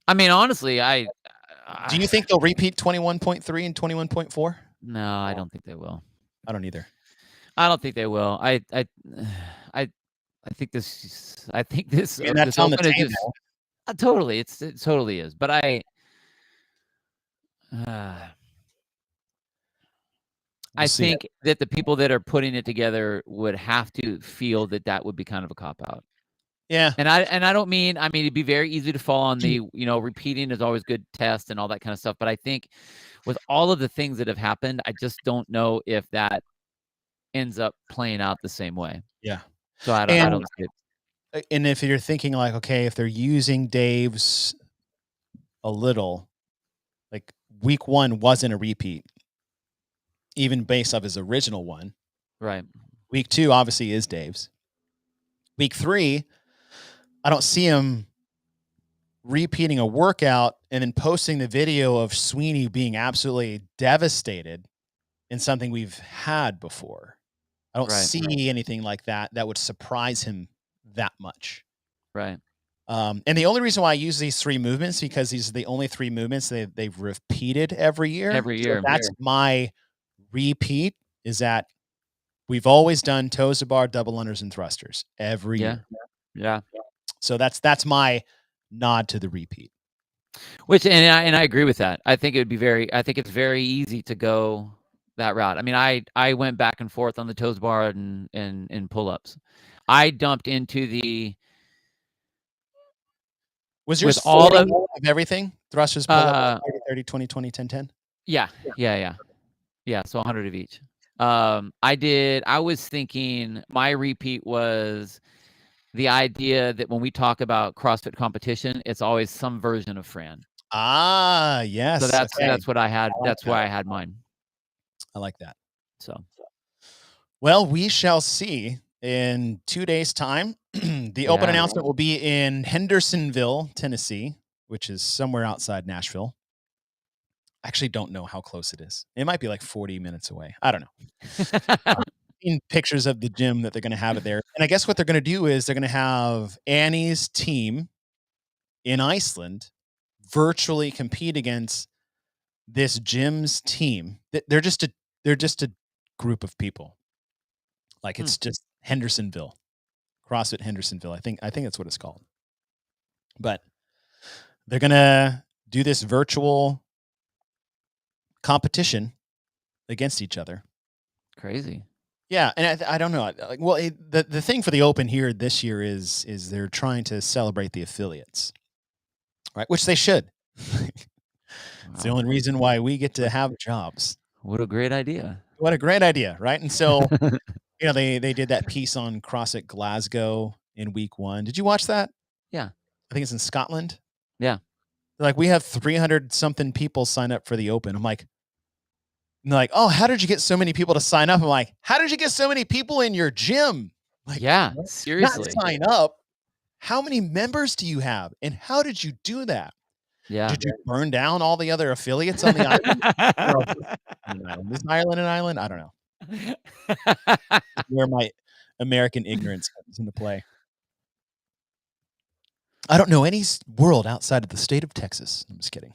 I mean, honestly, do you think they'll repeat 21.3 and 21.4? No, I don't think they will. I don't either. I don't think they will. I think this. I think this. I mean, that's on the table. Totally, it totally is. But I think that the people that are putting it together would have to feel that would be kind of a cop-out. Yeah. And I don't mean, it'd be very easy to fall on the, repeating is always good test and all that kind of stuff. But I think with all of the things that have happened, I just don't know if that ends up playing out the same way. Yeah. So I don't see it. And if you're thinking like, okay, if they're using Dave's a little, like week 1 wasn't a repeat, even based off his original one. Right. Week 2 obviously is Dave's. Week 3, I don't see him repeating a workout and then posting the video of Sweeney being absolutely devastated in something we've had before. I don't see anything like that would surprise him that much. Right. And the only reason why I use these 3 movements, because these are the only 3 movements they've repeated every year. So that's my repeat, is that we've always done toes to bar, double unders, and thrusters every year. Yeah. So that's my nod to the repeat. Which, and I agree with that. I think it's very easy to go that route. I mean, I went back and forth on the toes bar and pull-ups. I dumped into the. Was yours all of everything? Thrusters, pull-ups, 30, 20, 20, 10, 10? Yeah. So 100 of each. I was thinking my repeat was the idea that when we talk about CrossFit competition, it's always some version of Fran. Ah, yes. So that's what I had. That's why I had mine. I like that. So, well, we shall see in 2 days' time. The open announcement will be in Hendersonville, Tennessee, which is somewhere outside Nashville. I actually don't know how close it is. It might be like 40 minutes away. I don't know. Seen pictures of the gym that they're going to have it there. And I guess what they're going to do is they're going to have Annie's team in Iceland virtually compete against this gym's team. They're just a group of people. Like, it's just Hendersonville, CrossFit Hendersonville. I think that's what it's called. But they're gonna do this virtual competition against each other. Crazy. Yeah, and I don't know. Well, the thing for the Open here this year is they're trying to celebrate the affiliates, right? Which they should. It's the only reason why we get to have jobs. What a great idea. What a great idea, right? And so, they did that piece on CrossFit Glasgow in week 1. Did you watch that? Yeah. I think it's in Scotland. Yeah. They're like, we have 300 something people sign up for the Open. I'm like, oh, how did you get so many people to sign up? I'm like, how did you get so many people in your gym? Like, yeah, not seriously. sign up. How many members do you have? And how did you do that? Yeah. Did you burn down all the other affiliates on the island? Is Ireland an island? I don't know. Where my American ignorance comes into play. I don't know any world outside of the state of Texas. I'm just kidding.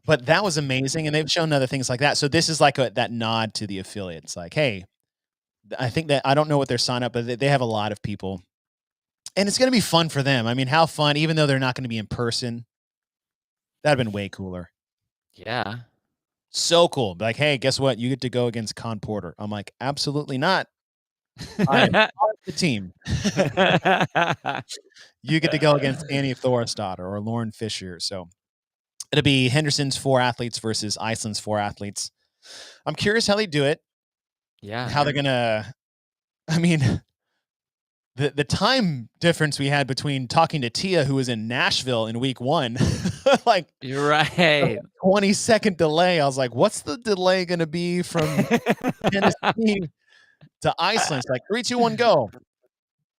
But that was amazing, and they've shown other things like that. So this is like that nod to the affiliates. Like, hey, I think that I don't know what their sign up, but they have a lot of people. And it's going to be fun for them. I mean, how fun, even though they're not going to be in person. That'd have been way cooler. Yeah. So cool. Like, hey, guess what? You get to go against Con Porter. I'm like, absolutely not. I am part of the team. You get to go against Annie Thorstadter or Lauren Fisher. So it'll be Henderson's 4 athletes versus Iceland's 4 athletes. I'm curious how they do it. Yeah. How they're going to, I mean, the time difference we had between talking to Tia, who was in Nashville in week 1, like, you're right. 20-second delay. I was like, what's the delay going to be from Tennessee to Iceland? It's like 3, 2, 1, go.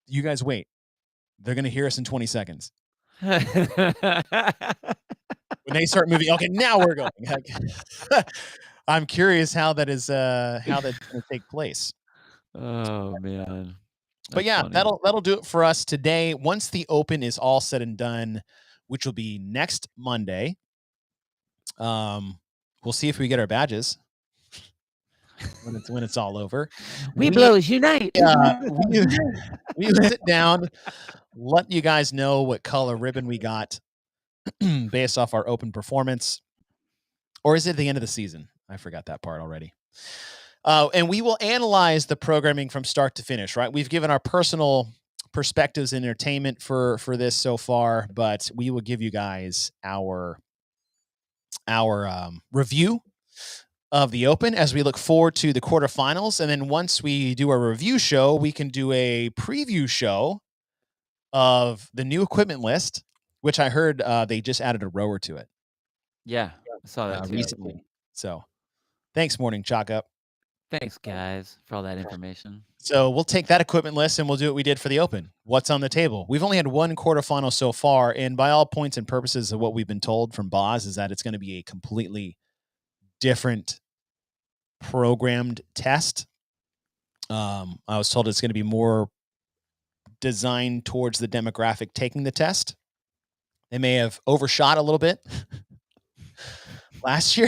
You guys wait. They're going to hear us in 20 seconds. When they start moving, okay, now we're going. I'm curious how that's going to take place. Oh man. But yeah, funny. That'll do it for us today. Once the Open is all said and done, which will be next Monday, we'll see if we get our badges when it's all over. We blows unite. We sit down, let you guys know what color ribbon we got based off our Open performance. Or is it the end of the season? I forgot that part already. And we will analyze the programming from start to finish, right? We've given our personal perspectives and entertainment for this so far, but we will give you guys our review of the Open as we look forward to the quarterfinals. And then once we do our review show, we can do a preview show of the new equipment list, which I heard they just added a rower to it. Yeah, I saw that recently. So thanks, Morning Chalk Up. Thanks, guys, for all that information. So we'll take that equipment list and we'll do what we did for the Open. What's on the table? We've only had 1 quarterfinal so far, and by all points and purposes of what we've been told from Boz is that it's going to be a completely different programmed test. I was told it's going to be more designed towards the demographic taking the test. They may have overshot a little bit last year.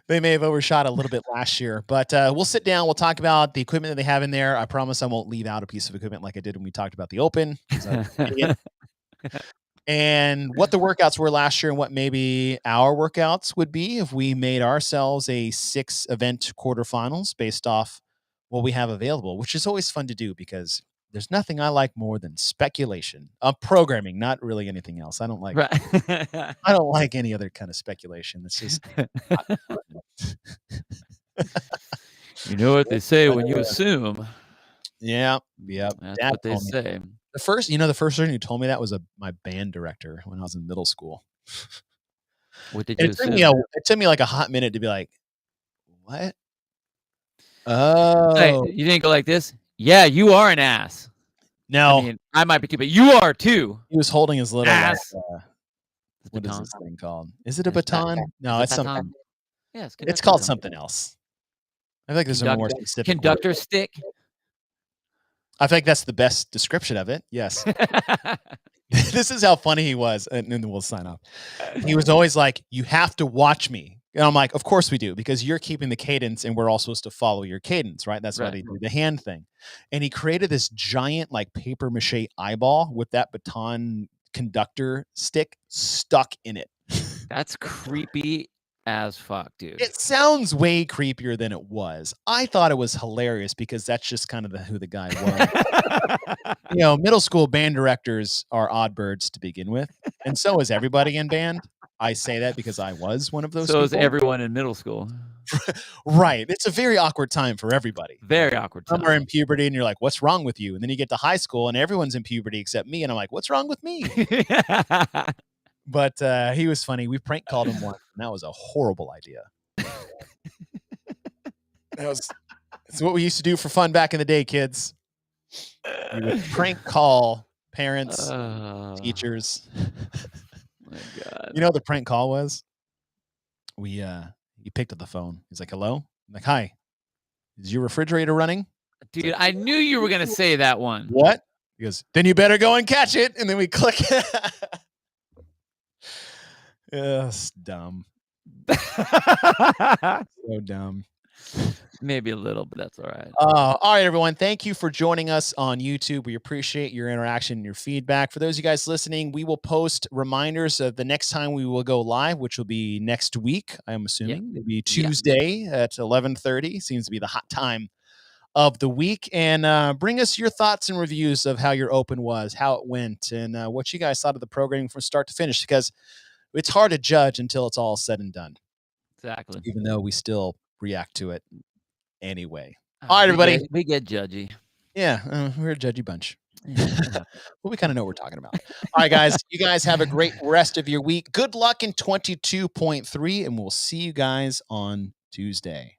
They may have overshot a little bit last year, but we'll sit down. We'll talk about the equipment that they have in there. I promise I won't leave out a piece of equipment like I did when we talked about the Open. And what the workouts were last year and what maybe our workouts would be if we made ourselves a 6-event quarterfinals based off what we have available, which is always fun to do because there's nothing I like more than speculation. Programming, not really anything else. I don't like I don't like any other kind of speculation. It's just you know what they say when you assume. Yeah. That's what they say. The first person who told me that was my band director when I was in middle school. What did you assume? It took me like a hot minute to be like, what? Oh. Hey, you didn't go like this? Yeah, you are an ass. No. I mean, I might be too, but you are too. He was holding his little ass. What is this thing called? Is it a baton? No, it's something. Yeah, it's called something else. I feel like there's a more specific conductor word. Stick. I feel like that's the best description of it. Yes. This is how funny he was, and then we'll sign off. He was always like, "You have to watch me And I'm like, of course we do, because you're keeping the cadence and we're all supposed to follow your cadence, right? That's why they do the hand thing. And he created this giant like paper mache eyeball with that baton conductor stick stuck in it. That's creepy as fuck, dude. It sounds way creepier than it was. I thought it was hilarious because that's just kind of who the guy was. You know, middle school band directors are odd birds to begin with, and so is everybody in band. I say that because I was one of those So people. is everyone in middle school. Right. It's a very awkward time for everybody. Very awkward time. Some are in puberty and you're like, what's wrong with you? And then you get to high school and everyone's in puberty except me. And I'm like, what's wrong with me? But he was funny. We prank called him once, and that was a horrible idea. It's what we used to do for fun back in the day, kids. We would prank call parents, teachers. My God. You know what the prank call was? He picked up the phone. He's like, hello? I'm like, hi. Is your refrigerator running? Dude, I knew you were gonna say that one. What? He goes, then you better go and catch it. And then we click. It's dumb. So dumb. Maybe a little, but that's all right. All right, everyone. Thank you for joining us on YouTube. We appreciate your interaction and your feedback. For those of you guys listening, we will post reminders of the next time we will go live, which will be next week, I'm assuming. It'll be Tuesday at 11:30. Seems to be the hot time of the week. And bring us your thoughts and reviews of how your open was, how it went, and what you guys thought of the programming from start to finish, because it's hard to judge until it's all said and done. Exactly. Even though we still react to it anyway. All right, everybody. We get judgy. Yeah, we're a judgy bunch. But we kind of know what we're talking about. All right, guys. You guys have a great rest of your week. Good luck in 22.3, and we'll see you guys on Tuesday.